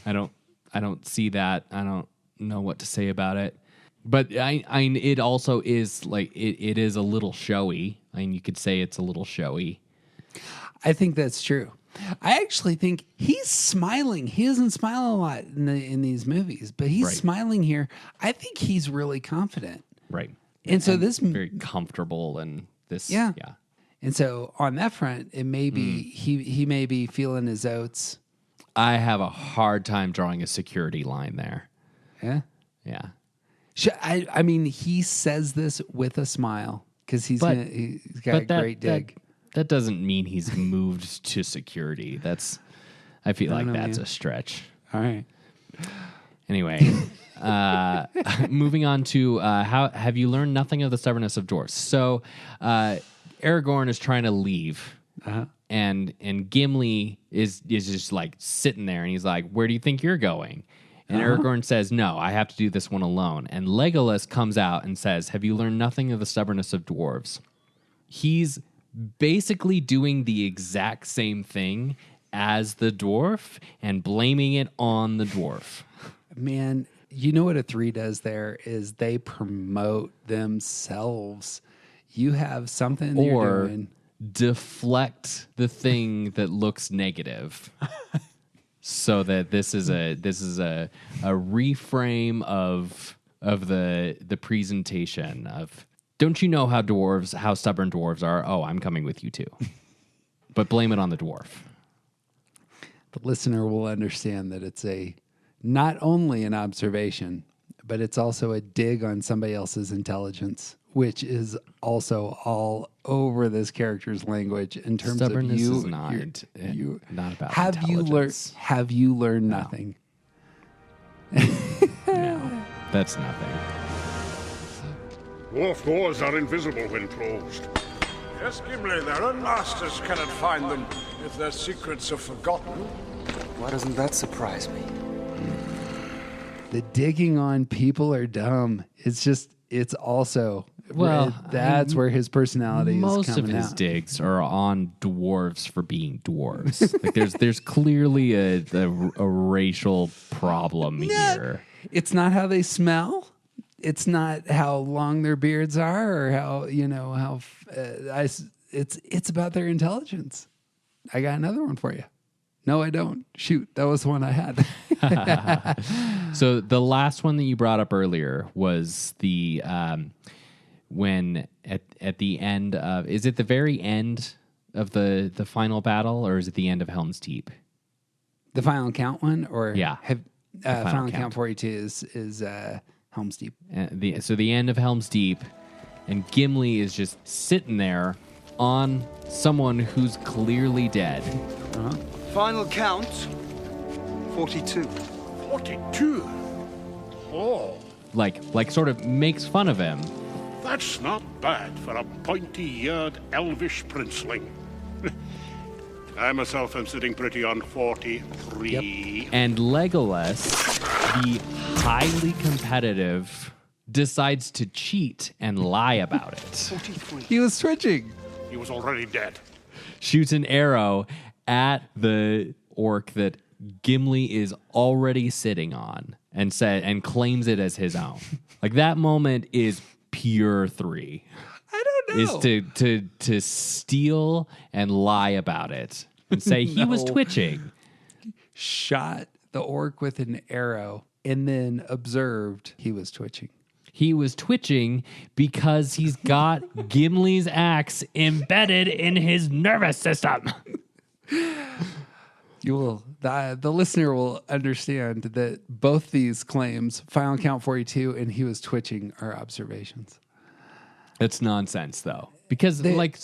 I don't see that. I don't know what to say about it. But it also is like it is a little showy. I mean, you could say it's a little showy. I think that's true. I actually think he's smiling. He doesn't smile a lot in these movies, but he's smiling here. I think he's really confident. Right. And so this very comfortable and this yeah. And so on that front, it may be he may be feeling his oats. I have a hard time drawing a security line there. Yeah. Yeah. I mean, he says this with a smile because he's got a great dig. That doesn't mean he's moved to security. I feel like that's a stretch. All right. Anyway, moving on to how have you learned nothing of the stubbornness of dwarves? So Aragorn is trying to leave, and Gimli is just like sitting there, and he's like, "Where do you think you're going?" And Aragorn says, "No, I have to do this one alone." And Legolas comes out and says, "Have you learned nothing of the stubbornness of dwarves?" He's basically doing the exact same thing as the dwarf and blaming it on the dwarf. Man, you know what a 3 does there is they promote themselves. You have something that you're doing. Deflect the thing that looks negative. So that this is a reframe of the presentation of, don't you know how stubborn dwarves are? Oh, I'm coming with you too. But blame it on the dwarf. The listener will understand that it's not only an observation, but it's also a dig on somebody else's intelligence, which is also all over this character's language in terms Stubbornness of you. Is not about have you learned nothing? No, that's nothing. Dwarf doors are invisible when closed. Yes, Gimli, their own masters cannot find them if their secrets are forgotten. Why doesn't that surprise me? The digging on people are dumb. It's also... Well, that's where his personality is coming out. Most of his digs are on dwarves for being dwarves. Like there's clearly a racial problem here. It's not how they smell. It's not how long their beards are, or how it's about their intelligence. I got another one for you. No, I don't. Shoot, that was the one I had. So the last one that you brought up earlier was the when at the end of, is it the very end of the final battle, or is it the end of Helm's Deep? The final count one, or final count 42 is Helm's Deep. So the end of Helm's Deep, and Gimli is just sitting there on someone who's clearly dead. Final count, 42. 42? Oh. Like sort of makes fun of him. That's not bad for a pointy-eared elvish princeling. I myself am sitting pretty on 43. Yep. And Legolas, the highly competitive, decides to cheat and lie about it. 43. He was twitching. He was already dead. Shoots an arrow at the orc that Gimli is already sitting on and claims it as his own. Like, that moment is pure 3. I don't know. Is to steal and lie about it and say he was twitching. Shot the orc with an arrow and then observed he was twitching. He was twitching because he's got Gimli's axe embedded in his nervous system. The listener will understand that both these claims, Final Count 42 and he was twitching, are observations. It's nonsense, though, because like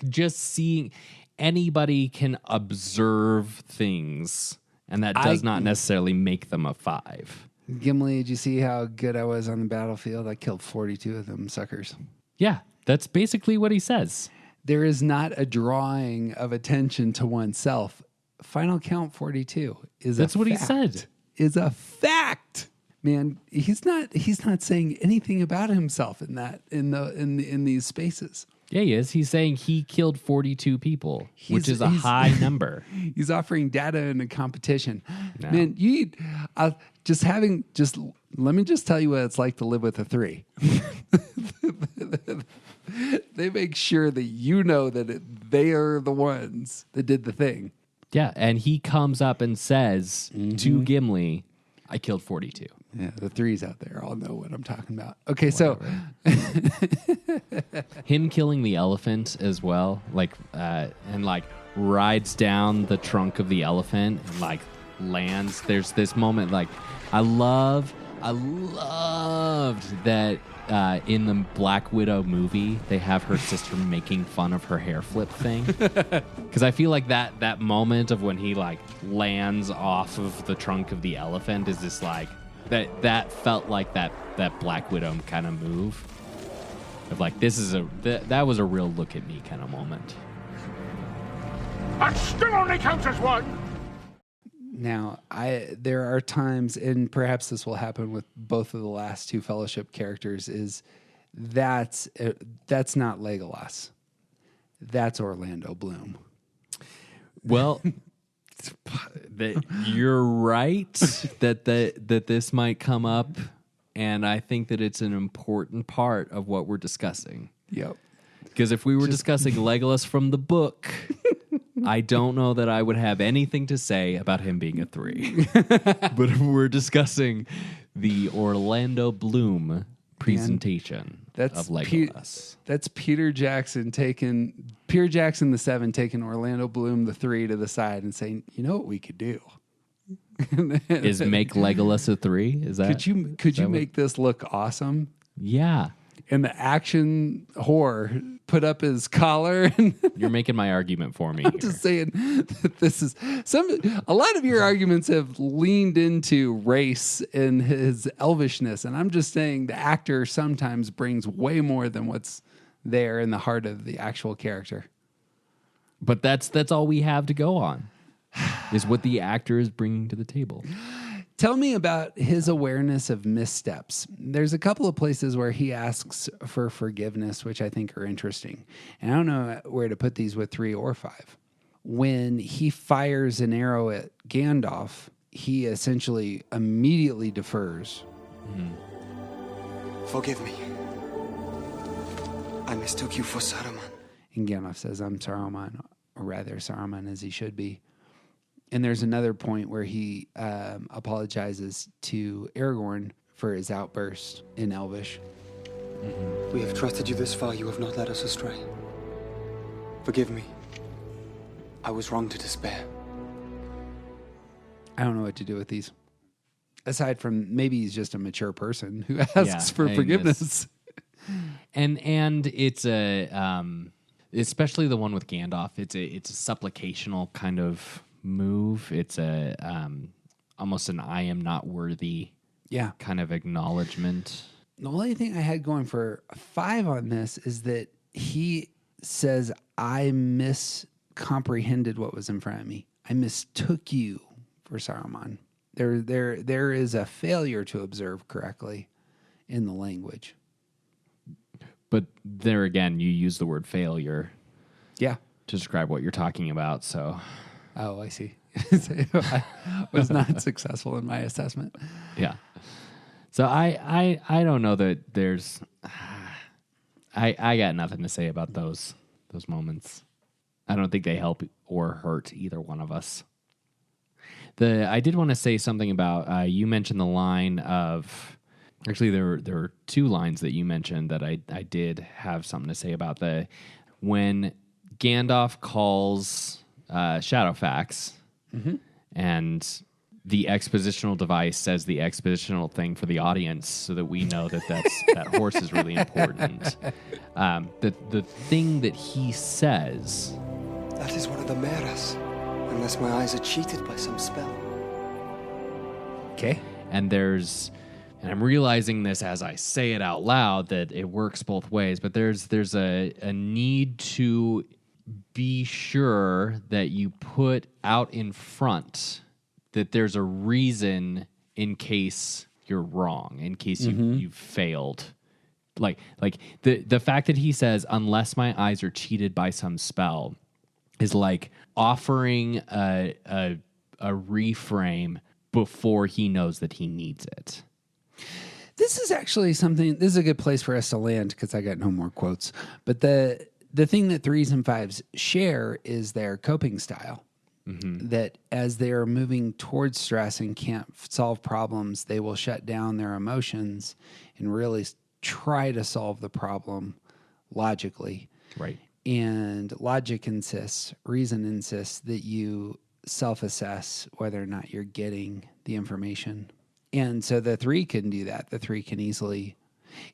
just seeing anybody can observe things, and that does not necessarily make them a 5. Gimli, did you see how good I was on the battlefield? I killed 42 of them suckers. Yeah, that's basically what he says. There is not a drawing of attention to oneself. Final Count 42 is that's what he said. Is a fact. Man, he's not saying anything about himself in these spaces. Yeah, he is. He's saying he killed 42 people, which is a high number. He's offering data in a competition. No. Man, let me just tell you what it's like to live with a 3. They make sure that you know that they are the ones that did the thing. Yeah, and he comes up and says to Gimli, I killed 42. Yeah, the 3s out there all know what I'm talking about. Okay, so him killing the elephant as well, and rides down the trunk of the elephant and lands. There's this moment I loved that in the Black Widow movie they have her sister making fun of her hair flip thing, because I feel like that moment of when he lands off of the trunk of the elephant is just that felt like that Black Widow kind of move of that was a real look at me kind of moment. That still only counts as 1. Now, there are times, and perhaps this will happen with both of the last 2 Fellowship characters, that's not Legolas. That's Orlando Bloom. Well, you're right that this might come up, and I think that it's an important part of what we're discussing. Yep. Because if we were discussing Legolas from the book, I don't know that I would have anything to say about him being a 3. But if we're discussing the Orlando Bloom presentation of Legolas. That's Peter Jackson the 7 taking Orlando Bloom the 3 to the side and saying, you know what we could do? Is make Legolas a 3? Is that could you make this look awesome? Yeah. And the action whore put up his collar. And you're making my argument for me. I'm just saying that this is a lot of your arguments have leaned into race and his elvishness. And I'm just saying the actor sometimes brings way more than what's there in the heart of the actual character. But that's all we have to go on, is what the actor is bringing to the table. Tell me about his awareness of missteps. There's a couple of places where he asks for forgiveness, which I think are interesting. And I don't know where to put these with 3 or 5. When he fires an arrow at Gandalf, he essentially immediately defers. Forgive me. I mistook you for Saruman. And Gandalf says, I'm Saruman, or rather Saruman as he should be. And there's another point where he apologizes to Aragorn for his outburst in Elvish. We have trusted you this far. You have not led us astray. Forgive me. I was wrong to despair. I don't know what to do with these. Aside from maybe he's just a mature person who asks for forgiveness. And it's especially the one with Gandalf. It's a supplicational kind of move. It's almost an I am not worthy kind of acknowledgement. The only thing I had going for a 5 on this is that he says, I miscomprehended what was in front of me. I mistook you for Saruman. There is a failure to observe correctly in the language. But there again, you use the word failure. Yeah. To describe what you're talking about, so... Oh, I see. I was not successful in my assessment. Yeah. So I don't know that there's... I got nothing to say about those moments. I don't think they help or hurt either one of us. I did want to say something about... you mentioned the line of... Actually, there were 2 lines that you mentioned that I did have something to say about. When Gandalf calls... Shadowfax And the expositional device says the expositional thing for the audience so that we know that that horse is really important. The thing that he says... That is one of the maras, unless my eyes are cheated by some spell. Okay. And I'm realizing this as I say it out loud, that it works both ways, but there's a need to be sure that you put out in front that there's a reason in case you're wrong, in case you've failed. Like the fact that he says, unless my eyes are cheated by some spell, is like offering a reframe before he knows that he needs it. This is actually something, this is a good place for us to land because I got no more quotes. But the thing that 3s and 5s share is their coping style. That as they are moving towards stress and can't solve problems, they will shut down their emotions and really try to solve the problem logically. Right. And logic insists, reason insists that you self-assess whether or not you're getting the information. And so the 3 can do that. The 3 can easily,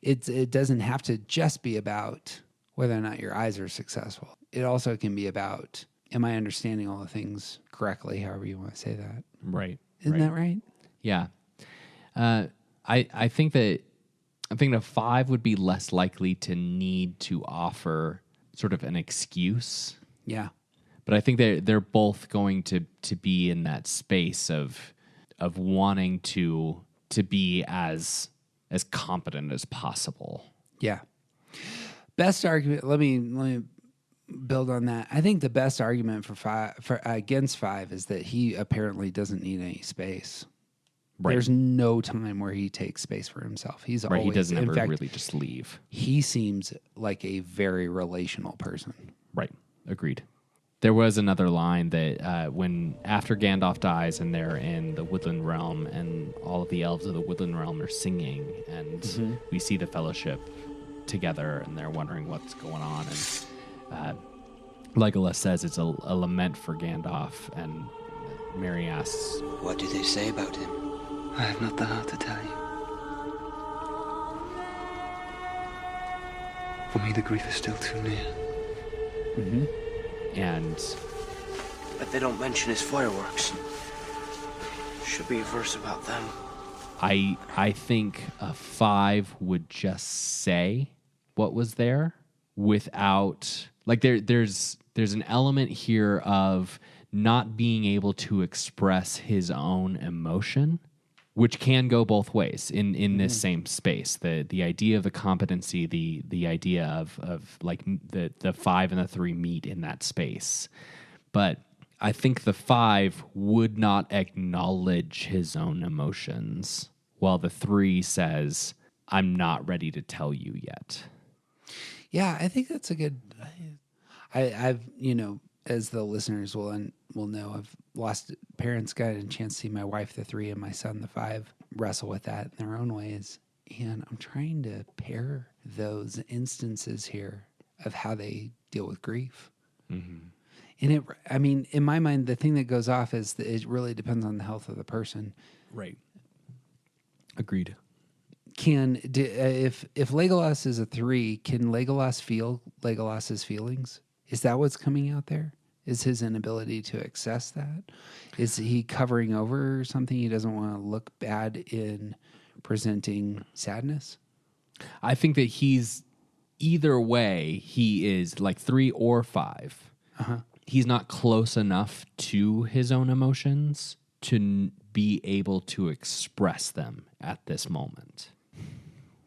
it doesn't have to just be about whether or not your eyes are successful. It also can be about, am I understanding all the things correctly, however you want to say that. Right. Isn't that right? Yeah. I think that a 5 would be less likely to need to offer sort of an excuse. Yeah. But I think they're both going to be in that space of wanting to be as competent as possible. Yeah. Best argument. Let me build on that. I think the best argument for against 5 is that he apparently doesn't need any space. Right. There's no time where he takes space for himself. He's right. Always, He doesn't ever in fact, really just leave. He seems like a very relational person. Right. Agreed. There was another line that when after Gandalf dies and they're in the Woodland Realm and all of the elves of the Woodland Realm are singing and we see the Fellowship together and they're wondering what's going on, and Legolas says it's a lament for Gandalf, and Merry asks, What do they say about him? I have not the heart to tell you. For me, the grief is still too near. And But they don't mention his fireworks. Should be a verse about them. I think a 5 would just say what was there without, like, there's an element here of not being able to express his own emotion, which can go both ways in this same space. The idea of the competency, the idea of like the 5 and the 3 meet in that space. But I think the 5 would not acknowledge his own emotions, while the 3 says, I'm not ready to tell you yet. Yeah, I think that's a good. I've as the listeners will know, I've lost parents, got a chance to see my wife, the 3, and my son, the 5, wrestle with that in their own ways. And I'm trying to pair those instances here of how they deal with grief. And in my mind, the thing that goes off is that it really depends on the health of the person. Right. Agreed. If Legolas is a 3, can Legolas feel Legolas's feelings? Is that what's coming out there? Is his inability to access that? Is he covering over something? He doesn't want to look bad in presenting sadness? I think that he's, either way, he is like 3 or 5. He's not close enough to his own emotions to be able to express them at this moment.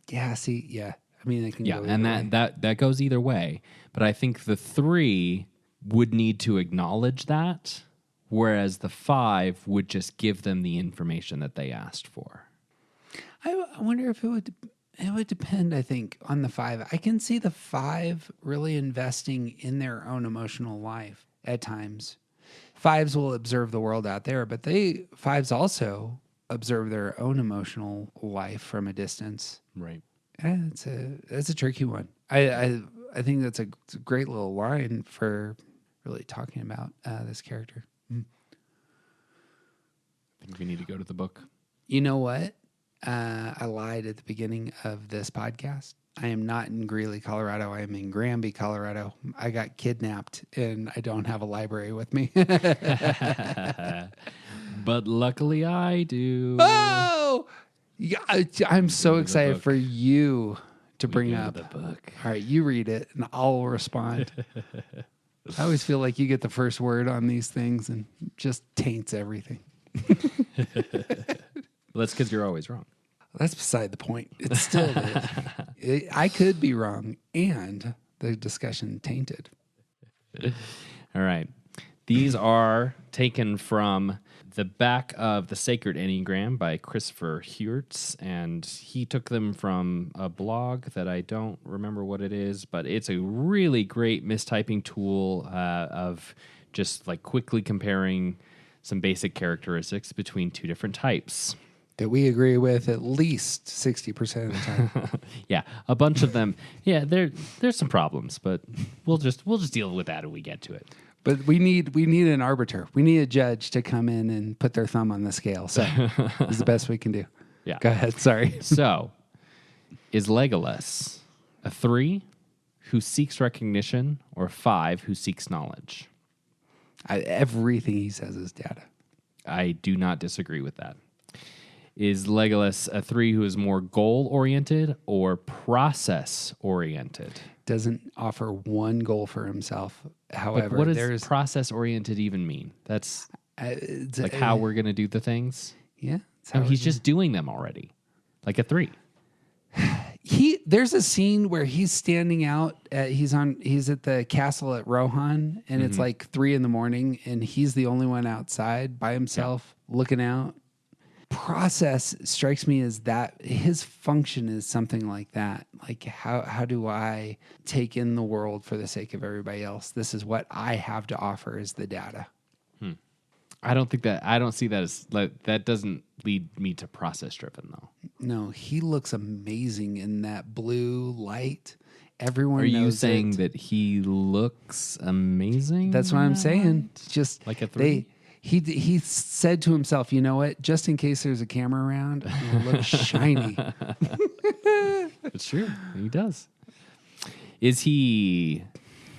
Yeah, see, yeah. I mean, it can Yeah, go and either way. that goes either way. But I think the 3 would need to acknowledge that, whereas the 5 would just give them the information that they asked for. I wonder if it would depend, I think, on the 5. I can see the 5 really investing in their own emotional life at times. 5s will observe the world out there, but 5s also observe their own emotional life from a distance. Right. That's a tricky one. I think that's a great little line for really talking about this character. I think we need to go to the book. You know what? I lied at the beginning of this podcast. I am not in Greeley, Colorado. I am in Granby, Colorado. I got kidnapped and I don't have a library with me. But luckily I do. Oh! Yeah, I'm so excited for you to bring up the book. All right, you read it and I'll respond. I always feel like you get the first word on these things and just taints everything. Well, that's because you're always wrong. That's beside the point. It's still I could be wrong and the discussion tainted. All right. These are taken from the back of The Sacred Enneagram by Christopher Heuertz, and he took them from a blog that I don't remember what it is, but it's a really great mistyping tool of just like quickly comparing some basic characteristics between two different types. That we agree with at least 60% of the time. Yeah, a bunch of them. Yeah, there's some problems, but we'll just deal with that when we get to it. But we need an arbiter. We need a judge to come in and put their thumb on the scale. So it's the best we can do. Yeah. Go ahead. Sorry. So, is Legolas a 3 who seeks recognition or 5 who seeks knowledge? Everything he says is data. I do not disagree with that. Is Legolas a 3 who is more goal-oriented or process-oriented? Doesn't offer one goal for himself. However, but what does process-oriented even mean? That's like how we're going to do the things? Yeah. No, he's just doing them already. Like a 3. There's a scene where he's standing out. He's at the castle at Rohan, and it's like 3 a.m, and he's the only one outside by himself looking out. Process strikes me as that his function is something like that. Like how do I take in the world for the sake of everybody else? This is what I have to offer is the data. I don't see that as that doesn't lead me to process driven though. No, he looks amazing in that blue light. Everyone knows. Are you saying that he looks amazing? That's what I'm saying. Just like a 3. He said to himself, you know what? Just in case there's a camera around, it looks shiny. It's true. He does. Is he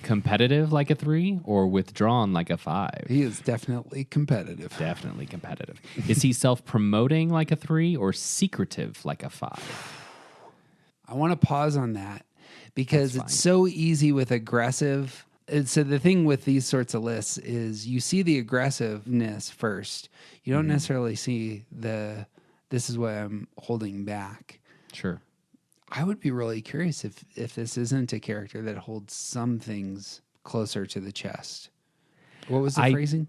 competitive like a 3 or withdrawn like a 5? He is definitely competitive. Definitely competitive. Is he self-promoting like a 3 or secretive like a 5? I want to pause on that because it's so easy with aggressive. So the thing with these sorts of lists is you see the aggressiveness first. You don't necessarily see this is what I'm holding back. Sure. I would be really curious if this isn't a character that holds some things closer to the chest. What was the phrasing?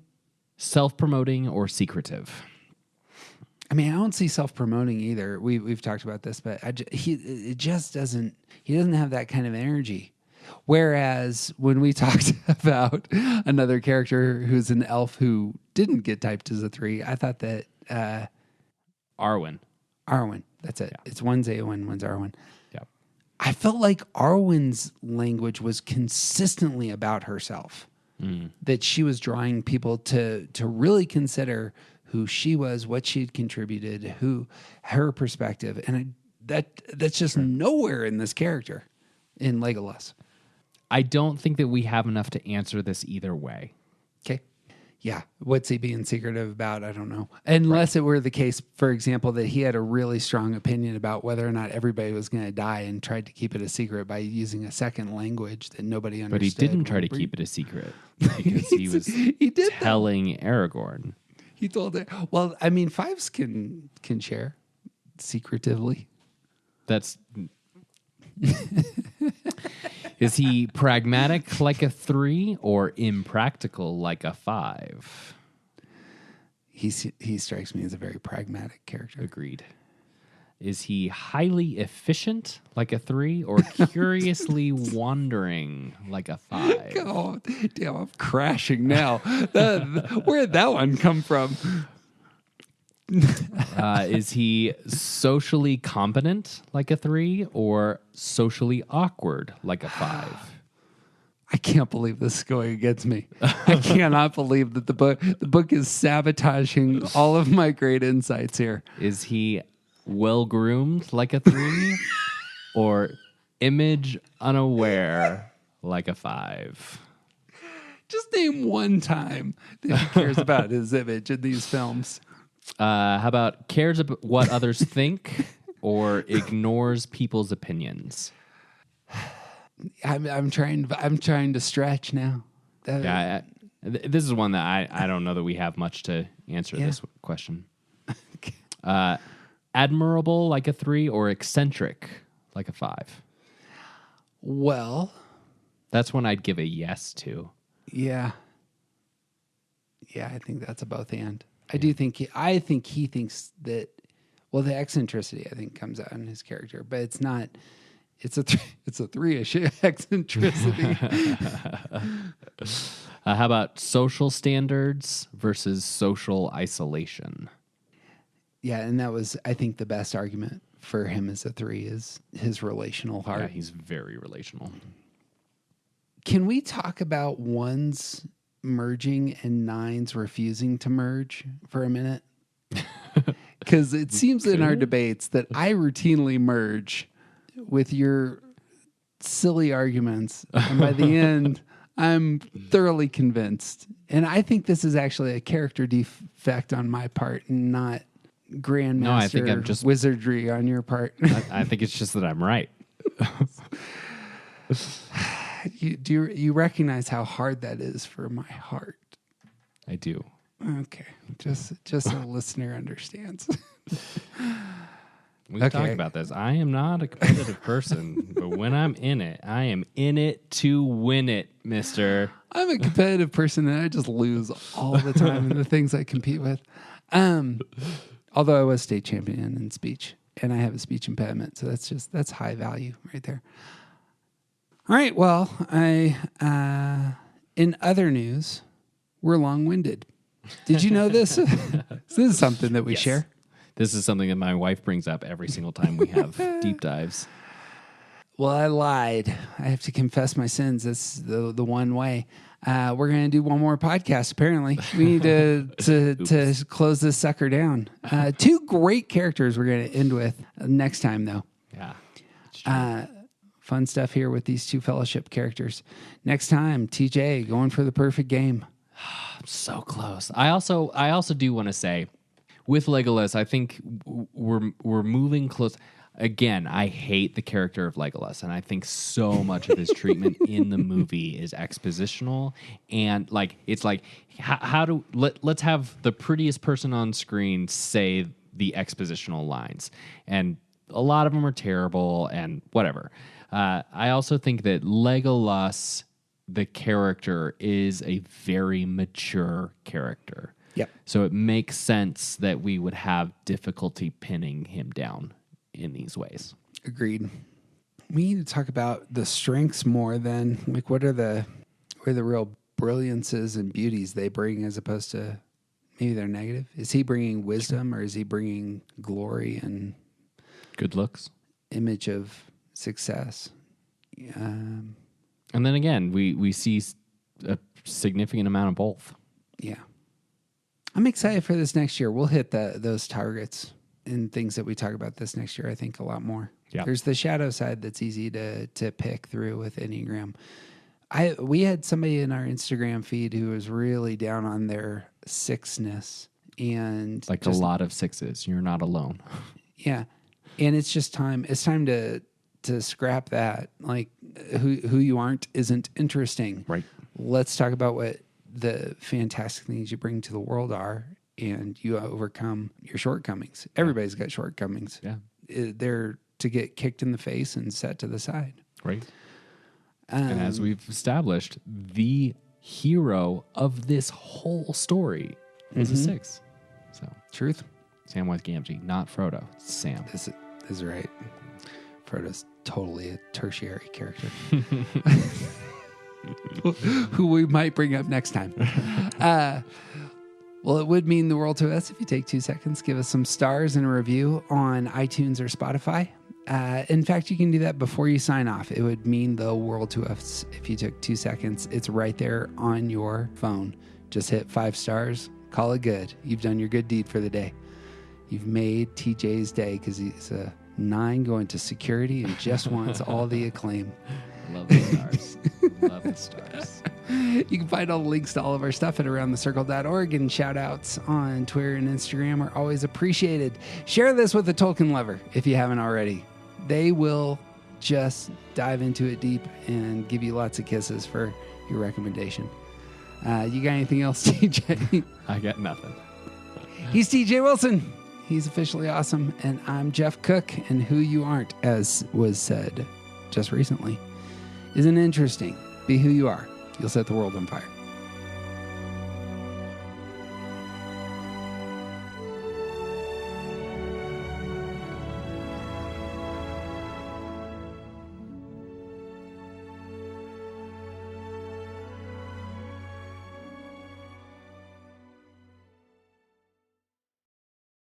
Self-promoting or secretive? I mean, I don't see self-promoting either. We've talked about this, but he doesn't have that kind of energy. Whereas when we talked about another character who's an elf who didn't get typed as a 3, I thought that Arwen. That's it. Yeah. It's one's Eowyn, one's Arwen. Yeah. I felt like Arwen's language was consistently about herself. That she was drawing people to really consider who she was, what she had contributed, her perspective, and that's just nowhere in this character in Legolas. I don't think that we have enough to answer this either way. Okay. Yeah. What's he being secretive about? I don't know. Unless it were the case, for example, that he had a really strong opinion about whether or not everybody was going to die and tried to keep it a secret by using a second language that nobody understood. But he didn't try to keep it a secret because he was telling Aragorn. He told her. Well, I mean, 5s can share secretively. That's... Is he pragmatic like a 3 or impractical like a 5? He strikes me as a very pragmatic character. Agreed. Is he highly efficient like a 3 or curiously wandering like a 5? Oh, damn, I'm crashing now. Where'd that one come from? Is he socially competent like a 3 or socially awkward like a 5? I can't believe this is going against me. I cannot believe that the book is sabotaging all of my great insights here. Is he well groomed like a 3 or image unaware like a 5? Just name one time that he cares about his image in these films. How about cares about what others think or ignores people's opinions? I'm trying to stretch now. This is one that I don't know that we have much to answer this question. Admirable like a 3 or eccentric like a 5? Well, that's one I'd give a yes to. Yeah. Yeah, I think that's a both and. I think he thinks that, well, the eccentricity I think comes out in his character, but it's not. It's a 3-ish eccentricity. How about social standards versus social isolation? Yeah, and that was, I think, the best argument for him as a 3 is his relational heart. Yeah, he's very relational. Can we talk about 1s merging and 9s refusing to merge for a minute? Because it seems in our debates that I routinely merge with your silly arguments. And by the end, I'm thoroughly convinced. And I think this is actually a character defect on my part and not grandmaster I think I'm just wizardry on your part. I think it's just that I'm right. You recognize how hard that is for my heart? I do. Okay. Just so the listener understands. We've talked about this. I am not a competitive person, but when I'm in it, I am in it to win it, mister. I'm a competitive person and I just lose all the time in the things I compete with. Although I was state champion in speech and I have a speech impediment. So that's high value right there. All right. Well, in other news, we're long-winded. Did you know this? This is something that we share. This is something that my wife brings up every single time we have deep dives. Well, I lied. I have to confess my sins. That's the one way. We're going to do one more podcast, apparently. We need to close this sucker down. 2 great characters we're going to end with next time, though. Yeah. Fun stuff here with these 2 fellowship characters. Next time, TJ going for the perfect game. I'm so close. I also do want to say, with Legolas, I think we're moving close. Again, I hate the character of Legolas, and I think so much of his treatment in the movie is expositional, and let's have the prettiest person on screen say the expositional lines, and a lot of them are terrible and whatever. I also think that Legolas, the character, is a very mature character. Yep. So it makes sense that we would have difficulty pinning him down in these ways. Agreed. We need to talk about the strengths more than what are the real brilliances and beauties they bring as opposed to maybe they're negative. Is he bringing wisdom or is he bringing glory and good looks, image of success? And then again, we see a significant amount of both. Yeah. I'm excited for this next year. We'll hit those targets and things that we talk about this next year, I think, a lot more. Yeah. There's the shadow side that's easy to pick through with Enneagram. We had somebody in our Instagram feed who was really down on their 6-ness and a lot of 6s. You're not alone. Yeah. And it's just time. It's time to scrap that. Like who you aren't isn't interesting. Right. Let's talk about what the fantastic things you bring to the world are, and you overcome your shortcomings. Everybody's got shortcomings. Yeah. They're to get kicked in the face and set to the side. Right. And as we've established, the hero of this whole story is a 6. So truth. Samwise Gamgee, not Frodo. It's Sam. This is right. Frodo's totally a tertiary character. Who we might bring up next time. Well, it would mean the world to us if you take 2 seconds, give us some stars and a review on iTunes or Spotify. In fact, you can do that before you sign off. It would mean the world to us if you took 2 seconds. It's right there on your phone. Just hit 5 stars. Call it good. You've done your good deed for the day. You've made TJ's day because he's a 9 going to security and just wants all the acclaim. Love the stars. Love the stars. You can find all the links to all of our stuff at aroundthecircle.org, and shout outs on Twitter and Instagram are always appreciated. Share this with a Tolkien lover if you haven't already. They will just dive into it deep and give you lots of kisses for your recommendation. You got anything else, TJ? I got nothing. He's TJ Wilson. He's officially awesome. And I'm Jeff Cook. And who you aren't, as was said just recently, isn't interesting. Be who you are. You'll set the world on fire.